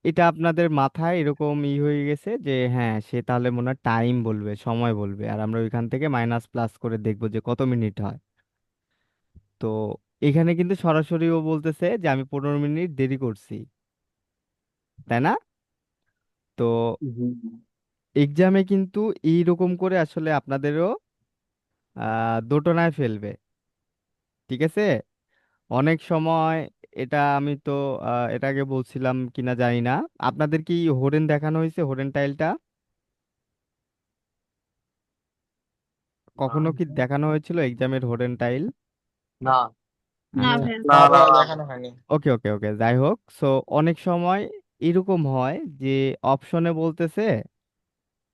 এটা আপনাদের মাথায় এরকম হয়ে গেছে যে হ্যাঁ, সে তাহলে মনে হয় টাইম বলবে, সময় বলবে, আর আমরা ওইখান থেকে মাইনাস প্লাস করে দেখবো যে কত মিনিট হয়। তো এখানে কিন্তু সরাসরি ও বলতেছে যে আমি 15 মিনিট দেরি করছি, তাই না? তো জি। এক্সামে কিন্তু এইরকম করে আসলে আপনাদেরও দোটানায় ফেলবে। ঠিক আছে? অনেক সময় এটা আমি তো এটা আগে বলছিলাম কিনা জানি না, আপনাদের কি হরেন দেখানো হয়েছে, হরেন টাইলটা কখনো কি দেখানো হয়েছিল এক্সামের হরেন টাইল? না না আচ্ছা, ভাইয়া। না ভাইয়া, না। দেখানো হয়নি। ওকে ওকে ওকে, যাই হোক। সো অনেক সময় এরকম হয় যে অপশনে বলতেছে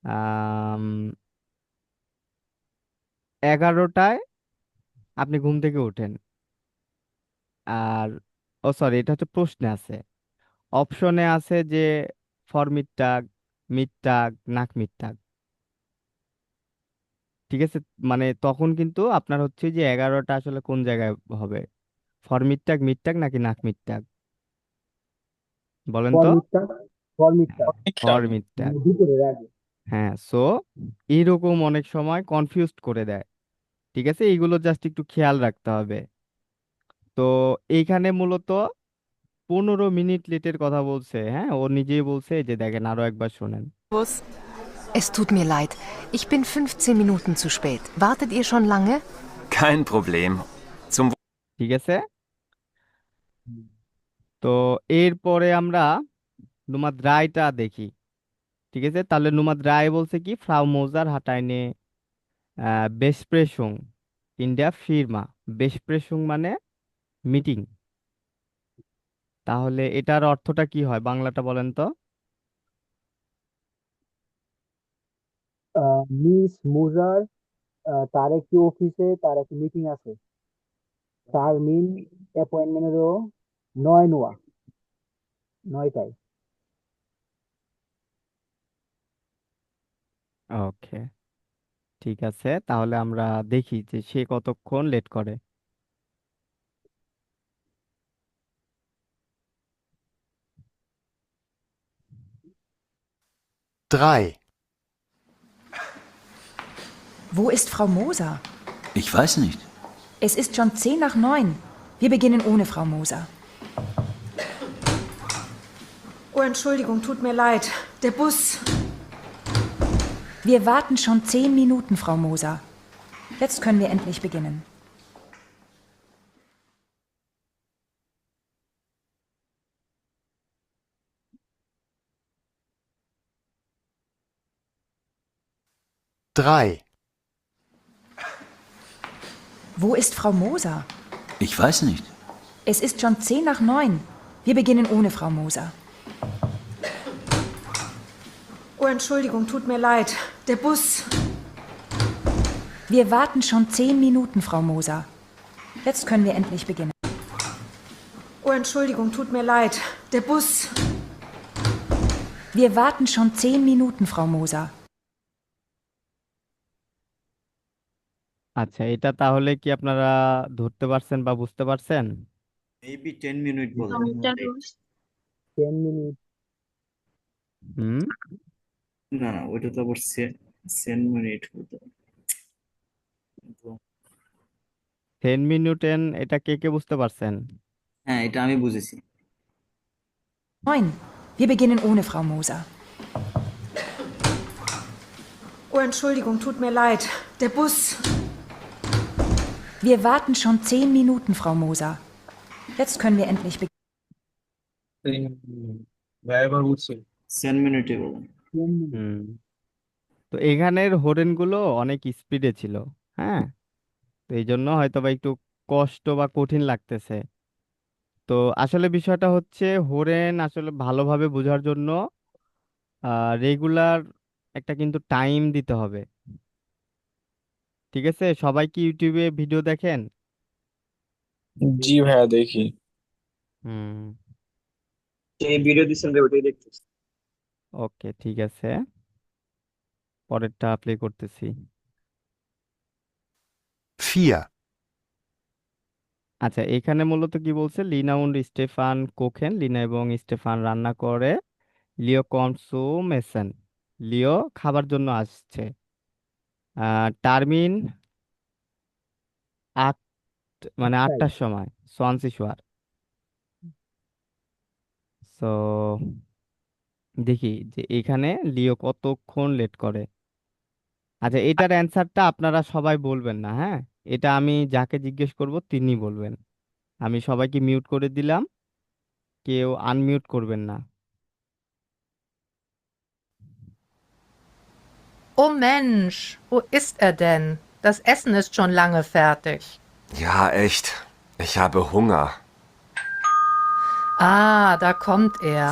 আম, 11টায় আপনি ঘুম থেকে ওঠেন, আর ও সরি, এটা হচ্ছে প্রশ্নে আছে। অপশনে আছে যে ফর মিডটাগ, মিডটাগ, নাক মিডটাগ। ঠিক আছে? মানে তখন কিন্তু আপনার হচ্ছে যে 11টা আসলে কোন জায়গায় হবে, ফর মিডটাগ, মিডটাগ নাকি নাক মিডটাগ, বলেন তো। ফরমিটটা ফরমিটটা ফর মিডটাগ। মানে ভিতরের আগে। হ্যাঁ, সো এইরকম অনেক সময় কনফিউজড করে দেয়। ঠিক আছে, এইগুলো জাস্ট একটু খেয়াল রাখতে হবে। তো এইখানে মূলত 15 মিনিট লেটের কথা বলছে। হ্যাঁ, ও নিজেই বলছে, এই যে দেখেন আরো একবার শোনেন। Es tut mir leid. Ich bin 15 Minuten zu spät. Wartet ihr schon lange? Kein Problem. Zum ঠিক আছে? তো এরপরে আমরা নুমাদ রায়টা দেখি। ঠিক আছে, তাহলে নুমাদ রায় বলছে কি, ফ্রাউ মোজার হাটাইনে বেসপ্রেসুং ইন der ফিরমা। বেসপ্রেসুং মানে মিটিং। তাহলে এটার অর্থটা কি হয়, বাংলাটা বলেন তো। মিস মুজার তার একটি অফিসে তার একটি মিটিং আছে। টার্মিন অ্যাপয়েন্টমেন্টেরও 9টায়। ওকে, ঠিক আছে, তাহলে আমরা দেখি যে সে কতক্ষণ লেট করে। 3. Wo ist Frau Moser? Ich weiß nicht. Es ist schon 9:10. Wir beginnen ohne Frau Moser. Oh, Entschuldigung, tut mir leid. Der Bus. Wir warten schon 10 Minuten, Frau Moser. Jetzt können wir endlich beginnen. Drei. Wo ist Frau Moser? Ich weiß nicht. Es ist schon 9:10. Wir beginnen ohne Frau Moser. Oh, Entschuldigung, tut mir leid. Der Bus. Wir warten schon 10 Minuten, Frau Moser. Jetzt können wir endlich beginnen. Oh, Entschuldigung, tut mir leid. Der Bus. Wir warten schon 10 Minuten, Frau Moser. আচ্ছা, এটা তাহলে কি আপনারা ধরতে পারছেন বা বুঝতে পারছেন? মেবি 10 মিনিট বলে। এটা রোজ 10 মিনিট। হুম, না না, ওইটা তো আবার 10 মিনিট হতো। 10 মিনিটেন, এটা কে কে বুঝতে পারছেন? হ্যাঁ, এটা আমি বুঝেছি। 9. Wir beginnen ohne Frau Moser. Oh, Entschuldigung, tut mir leid. Der Bus. Wir warten schon 10 Minuten, Frau Moser. Jetzt können wir endlich beginnen. ভাই এবার বুঝছি। 10 মিনিটে বলেন। হুম। তো এখানের হরিণগুলো অনেক স্পিডে ছিল। হ্যাঁ, তো এই জন্য হয়তো বা একটু কষ্ট বা কঠিন লাগতেছে। তো আসলে বিষয়টা হচ্ছে হরেন আসলে ভালোভাবে বোঝার জন্য রেগুলার একটা কিন্তু টাইম দিতে হবে। ঠিক আছে, সবাই কি ইউটিউবে ভিডিও দেখেন? জি ভাইয়া দেখি। হুম। এই ভিডিও দিচ্ছেন যে ওটাই দেখতেছি। ওকে, ঠিক আছে, পরেরটা প্লে করতেছি। 4. আচ্ছা, এখানে মূলত কি বলছে, লিনা und স্টেফান কোখেন, লিনা এবং স্টেফান রান্না করে, লিও কনসুম এসেন, লিও খাবার জন্য আসছে, টার্মিন আট মানে আটটায় 8টার সময়, 20 Uhr। সো দেখি যে এখানে লিও কতক্ষণ লেট করে। আচ্ছা, এটার অ্যান্সারটা আপনারা সবাই বলবেন না, হ্যাঁ? এটা আমি যাকে জিজ্ঞেস করব তিনি বলবেন। আমি সবাইকে মিউট করে দিলাম, কেউ আনমিউট করবেন না। Oh Mensch, wo ist er denn? Das Essen ist schon lange fertig. Ja, echt. Ich habe Hunger. Ah, da kommt er.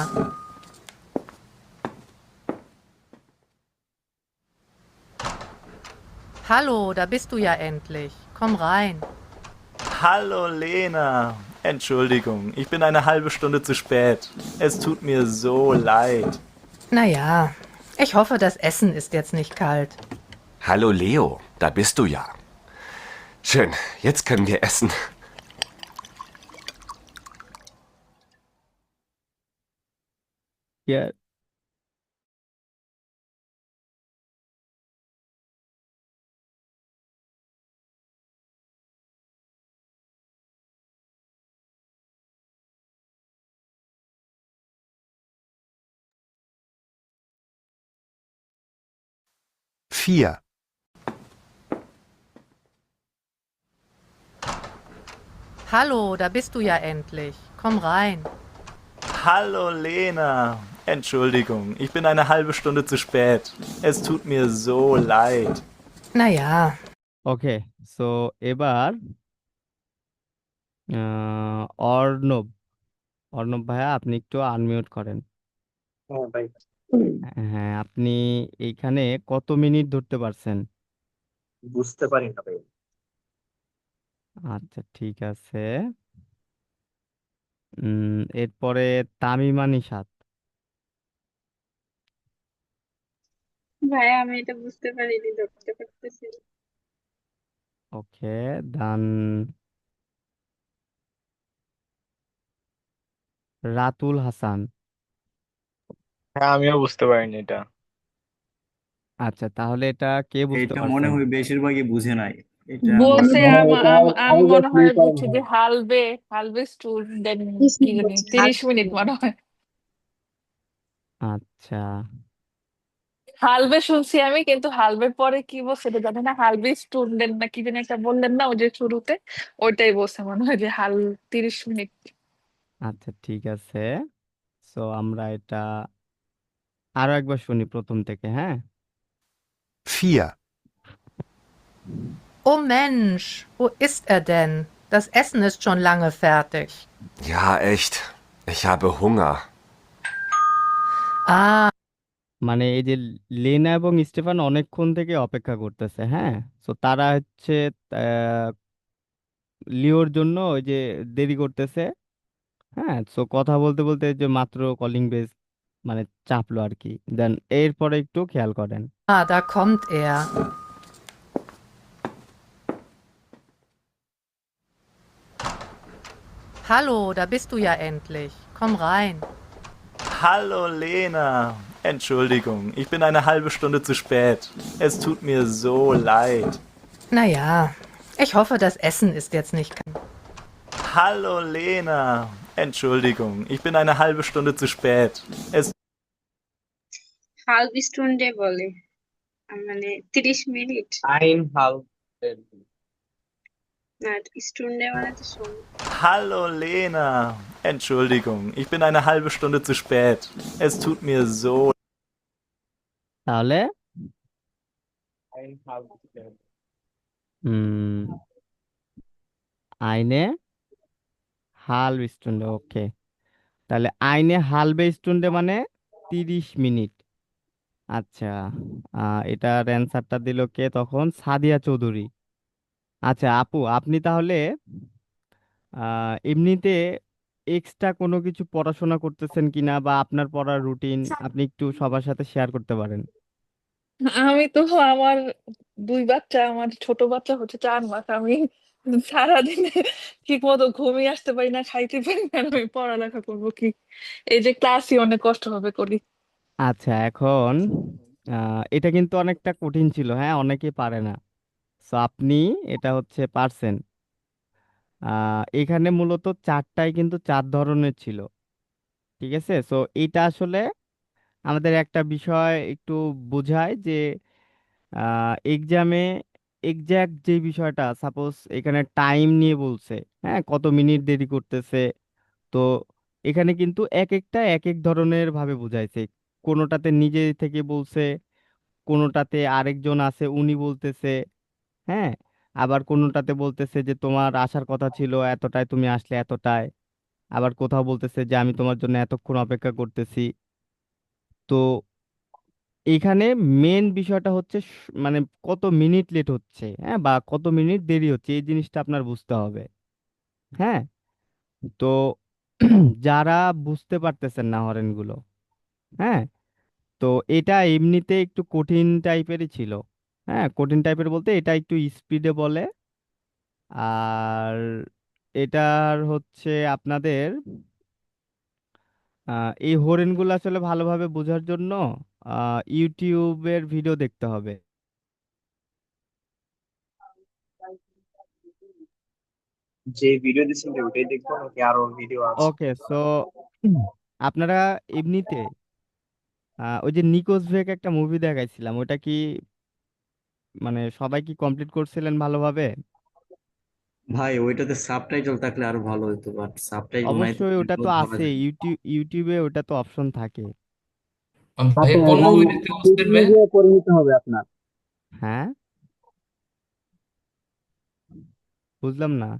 Hallo, da bist du ja endlich. Komm rein. Hallo Lena. Entschuldigung, ich bin eine halbe Stunde zu spät. Es tut mir so leid. Naja, ich hoffe, das Essen ist jetzt nicht kalt. Hallo Leo, da bist du ja. Schön, jetzt können wir essen. Ja, Vier. Hallo, da bist du ja endlich. Komm rein. Hallo Lena. Entschuldigung, ich bin eine halbe Stunde zu spät. Es tut mir so leid. Naja, ওকে, so এবার অর্ণব, অর্ণব ভাইয়া আপনি একটু unmute করেন। হ্যাঁ ভাই, হ্যাঁ, আপনি এইখানে কত মিনিট ধরতে পারছেন? বুঝতে পারি না ভাই। আচ্ছা, ঠিক আছে। এরপরে তামিমা নিশাত। ভাইয়া আমি এটা বুঝতে পারিনি, ধরতে পারতেছি না। ওকে, দান রাতুল হাসান। হ্যাঁ আমিও বুঝতে পারিনি এটা। আচ্ছা, তাহলে এটা কে বুঝতে এটা মনে পারছেন? হয় বেশিরভাগই বুঝে নাই। এটা আমার বলছে মনে হয় এটা আমি আরেকবার মনে প্লে হয় করেন বুঝছি যে ভাই। হালবে স্টুডেন্ট কি জানি 30 মিনিট মনে হয়। আচ্ছা, হালবে শুনছি আমি, কিন্তু হালবের পরে কি বলছে এটা জানি না। হালবে স্টুডেন্ট না কি জানি একটা বললেন না ওই যে শুরুতে, ওইটাই বলছে মনে হয় যে 30 মিনিট। আচ্ছা, ঠিক আছে। সো আমরা এটা আরো একবার শুনি প্রথম থেকে, হ্যাঁ? Vier. oh Mensch, wo ist er denn? Das Essen ist schon lange fertig. Ja, echt. Ich habe Hunger. Ah, মানে এই যে লেনা এবং স্টেফান অনেকক্ষণ থেকে অপেক্ষা করতেছে, হ্যাঁ? তো তারা হচ্ছে আহ, লিওর জন্য ওই যে দেরি করতেছে। হ্যাঁ, তো কথা বলতে বলতে যে মাত্র কলিং বেজ মানে চাপলো আর কি। দেন এরপরে একটু খেয়াল করেন। da kommt er. Hallo, da bist du ja endlich. Komm rein. Hallo Lena. Entschuldigung, ich bin eine halbe Stunde zu spät. Es tut mir so leid. Naja, ich hoffe, das Essen ist jetzt nicht kalt. Hallo Lena. Entschuldigung, ich bin eine halbe Stunde zu spät. Es হালব স্টুন্ডে বলে, মানে 30 minute. আইন হাল। না, স্টুন্ডে মানে তো সময়। Hallo Lena. Entschuldigung, ich bin eine halbe Stunde zu spät. Es tut mir so. তাহলে Ein halbes Jahr. হুম আইনে হালবে স্টুন্ডে, ওকে। তাহলে আইনে হালবে স্টুন্ডে মানে 30 মিনিট। আচ্ছা, এটার অ্যান্সারটা দিল কে তখন? সাদিয়া চৌধুরী। আচ্ছা আপু, আপনি তাহলে এমনিতে এক্সট্রা কোনো কিছু পড়াশোনা করতেছেন কিনা, বা আপনার পড়ার রুটিন আপনি একটু সবার সাথে শেয়ার করতে পারেন। আমি তো আমার দুই বাচ্চা, আমার ছোট বাচ্চা হচ্ছে 4 মাস। আমি সারাদিনে ঠিক মতো ঘুমিয়ে আসতে পারি না, খাইতে পারি না, আর আমি পড়ালেখা করবো কি? এই যে ক্লাসই অনেক কষ্ট ভাবে করি। আচ্ছা এখন এটা কিন্তু অনেকটা কঠিন ছিল, হ্যাঁ, অনেকে পারে না। সো আপনি এটা হচ্ছে পারছেন। এখানে মূলত চারটাই কিন্তু 4 ধরনের ছিল, ঠিক আছে। সো এটা আসলে আমাদের একটা বিষয় একটু বোঝায় যে এক্সামে এক্সাক্ট যে বিষয়টা, সাপোজ এখানে টাইম নিয়ে বলছে, হ্যাঁ, কত মিনিট দেরি করতেছে। তো এখানে কিন্তু এক একটা এক এক ধরনের ভাবে বুঝাইছে। কোনোটাতে নিজে থেকে বলছে, কোনোটাতে আরেকজন আছে উনি বলতেছে, হ্যাঁ, আবার কোনোটাতে বলতেছে যে তোমার আসার কথা ছিল এতটায়, তুমি আসলে এতটায়। আবার কোথাও বলতেছে যে আমি তোমার জন্য এতক্ষণ অপেক্ষা করতেছি। তো এখানে মেন বিষয়টা হচ্ছে মানে কত মিনিট লেট হচ্ছে, হ্যাঁ, বা কত মিনিট দেরি হচ্ছে, এই জিনিসটা আপনার বুঝতে হবে। হ্যাঁ, তো যারা বুঝতে পারতেছেন না হরেনগুলো, হ্যাঁ, তো এটা এমনিতে একটু কঠিন টাইপেরই ছিল। হ্যাঁ, কঠিন টাইপের বলতে এটা একটু স্পিডে বলে। আর এটার হচ্ছে আপনাদের এই হরিণগুলো আসলে ভালোভাবে বোঝার জন্য ইউটিউবের ভিডিও দেখতে হবে। যে ভিডিও দিচ্ছেন ওটাই দেখবো নাকি আরো ভিডিও আছে? ওকে, সো আপনারা এমনিতে ওই যে নিকোজ ভেক একটা মুভি দেখাইছিলাম, ওটা কি মানে সবাই কি কমপ্লিট করছিলেন ভালোভাবে? ভাই ওইটাতে সাবটাইটেল থাকলে আরো ভালো হতো, বাট সাবটাইটেল নাই তো অবশ্যই, ওটা ভিডিও তো ধরা আছে যায় না। ইউটিউবে, ওটা তো অপশন থাকে। ভাইয়া সাথে কোন এবং মুভি দেখতে সিট বলছিলেন ভাইয়া? মিলিয়ে করে নিতে হবে আপনার। হ্যাঁ, বুঝলাম না।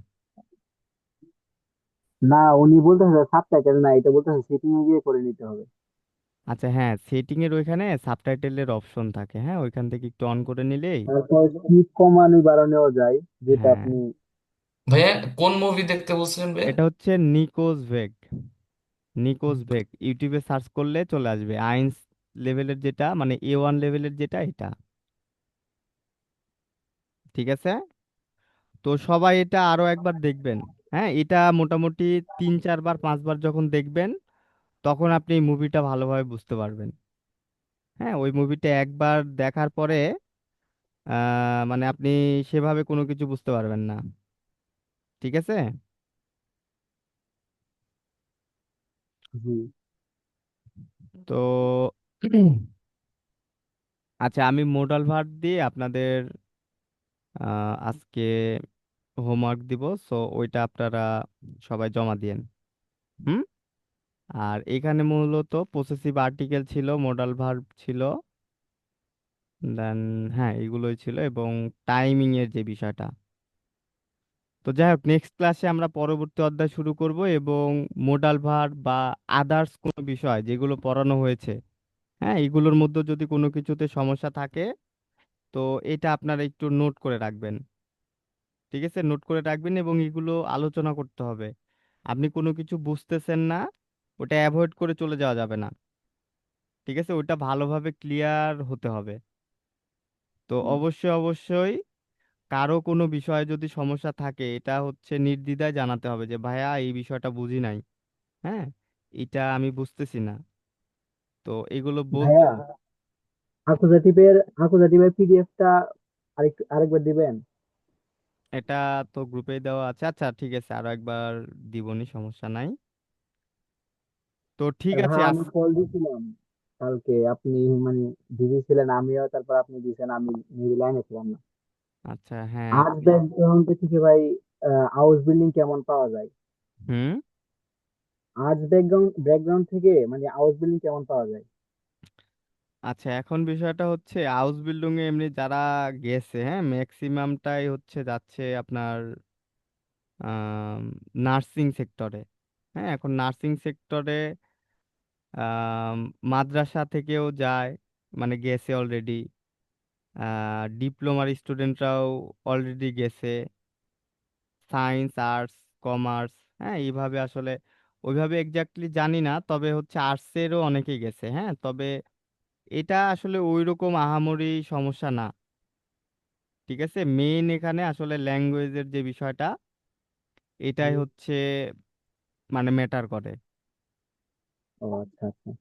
না, উনি বলতেছে সাবটাইটেল না, এটা বলতেছে সেটিং এ গিয়ে করে নিতে হবে। আচ্ছা হ্যাঁ, সেটিং এর ওইখানে সাবটাইটেলের অপশন থাকে, হ্যাঁ, ওইখান থেকে একটু অন করে নিলেই। তারপর স্পিড কমানো বাড়ানো যায়, যেটা হ্যাঁ, আপনি ভাইয়া কোন মুভি দেখতে বলছিলেন ভাইয়া? এটা হচ্ছে নিকোজ ভেগ। নিকোজ ভেগ ইউটিউবে সার্চ করলে চলে আসবে। আইনস লেভেলের যেটা, মানে A1 লেভেলের যেটা, এটা ঠিক আছে। তো সবাই এটা আরো একবার দেখবেন। হ্যাঁ, এটা মোটামুটি 3 4 বার 5 বার যখন দেখবেন, তখন আপনি এই মুভিটা ভালোভাবে বুঝতে পারবেন। হ্যাঁ, ওই মুভিটা একবার দেখার পরে মানে আপনি সেভাবে কোনো কিছু বুঝতে পারবেন না, ঠিক আছে। জি। তো আচ্ছা, আমি মোডাল ভার্ব দিয়ে আপনাদের আজকে হোমওয়ার্ক দিব, সো ওইটা আপনারা সবাই জমা দিয়েন। হুম। আর এখানে মূলত পসেসিভ আর্টিকেল ছিল, মোডাল ভার্ব ছিল, দেন হ্যাঁ এগুলোই ছিল, এবং টাইমিং এর যে বিষয়টা। তো যাই হোক, নেক্সট ক্লাসে আমরা পরবর্তী অধ্যায় শুরু করব, এবং মোডাল ভার্ব বা আদার্স কোনো বিষয় যেগুলো পড়ানো হয়েছে, হ্যাঁ, এগুলোর মধ্যে যদি কোনো কিছুতে সমস্যা থাকে, তো এটা আপনারা একটু নোট করে রাখবেন, ঠিক আছে। নোট করে রাখবেন এবং এগুলো আলোচনা করতে হবে। আপনি কোনো কিছু বুঝতেছেন না, ওটা অ্যাভয়েড করে চলে যাওয়া যাবে না, ঠিক আছে। ওটা ভালোভাবে ক্লিয়ার হতে হবে। তো অবশ্যই অবশ্যই কারো কোনো বিষয়ে যদি সমস্যা থাকে, এটা হচ্ছে নির্দ্বিধায় জানাতে হবে যে ভাইয়া এই বিষয়টা বুঝি নাই, হ্যাঁ, এটা আমি বুঝতেছি না। তো এগুলো বলতে ভাইয়া, আকুজাটিভের পিডিএফটা আরেকবার দিবেন। এটা তো গ্রুপে দেওয়া আছে। আচ্ছা ঠিক আছে, আরো একবার দিবনি, সমস্যা নাই। তো ঠিক আছে হ্যাঁ, আমি কল দিয়েছিলাম কালকে, আপনি মানে বিজি ছিলেন, আমিও, তারপর আপনি দিয়েছেন, আমি মেবি লাইনে ছিলাম না। আচ্ছা হ্যাঁ, আজ ব্যাকগ্রাউন্ড থেকে ভাই হাউস বিল্ডিং কেমন পাওয়া যায়? হুম। আর্টস ব্যাকগ্রাউন্ড থেকে মানে হাউস বিল্ডিং কেমন পাওয়া যায়? আচ্ছা, এখন বিষয়টা হচ্ছে হাউস বিল্ডিং এ এমনি যারা গেছে, হ্যাঁ, ম্যাক্সিমামটাই হচ্ছে যাচ্ছে আপনার নার্সিং সেক্টরে। হ্যাঁ, এখন নার্সিং সেক্টরে মাদ্রাসা থেকেও যায়, মানে গেছে অলরেডি। ডিপ্লোমার স্টুডেন্টরাও অলরেডি গেছে, সায়েন্স, আর্টস, কমার্স। হ্যাঁ, এইভাবে আসলে ওইভাবে এক্স্যাক্টলি জানি না, তবে হচ্ছে আর্টসেরও অনেকেই গেছে। হ্যাঁ, তবে এটা আসলে ওইরকম আহামরি সমস্যা না। ঠিক আছে, মেইন এখানে আসলে ল্যাঙ্গুয়েজের যে বিষয়টা, এটাই হুম। হচ্ছে মানে ম্যাটার করে। ও আচ্ছা আচ্ছা।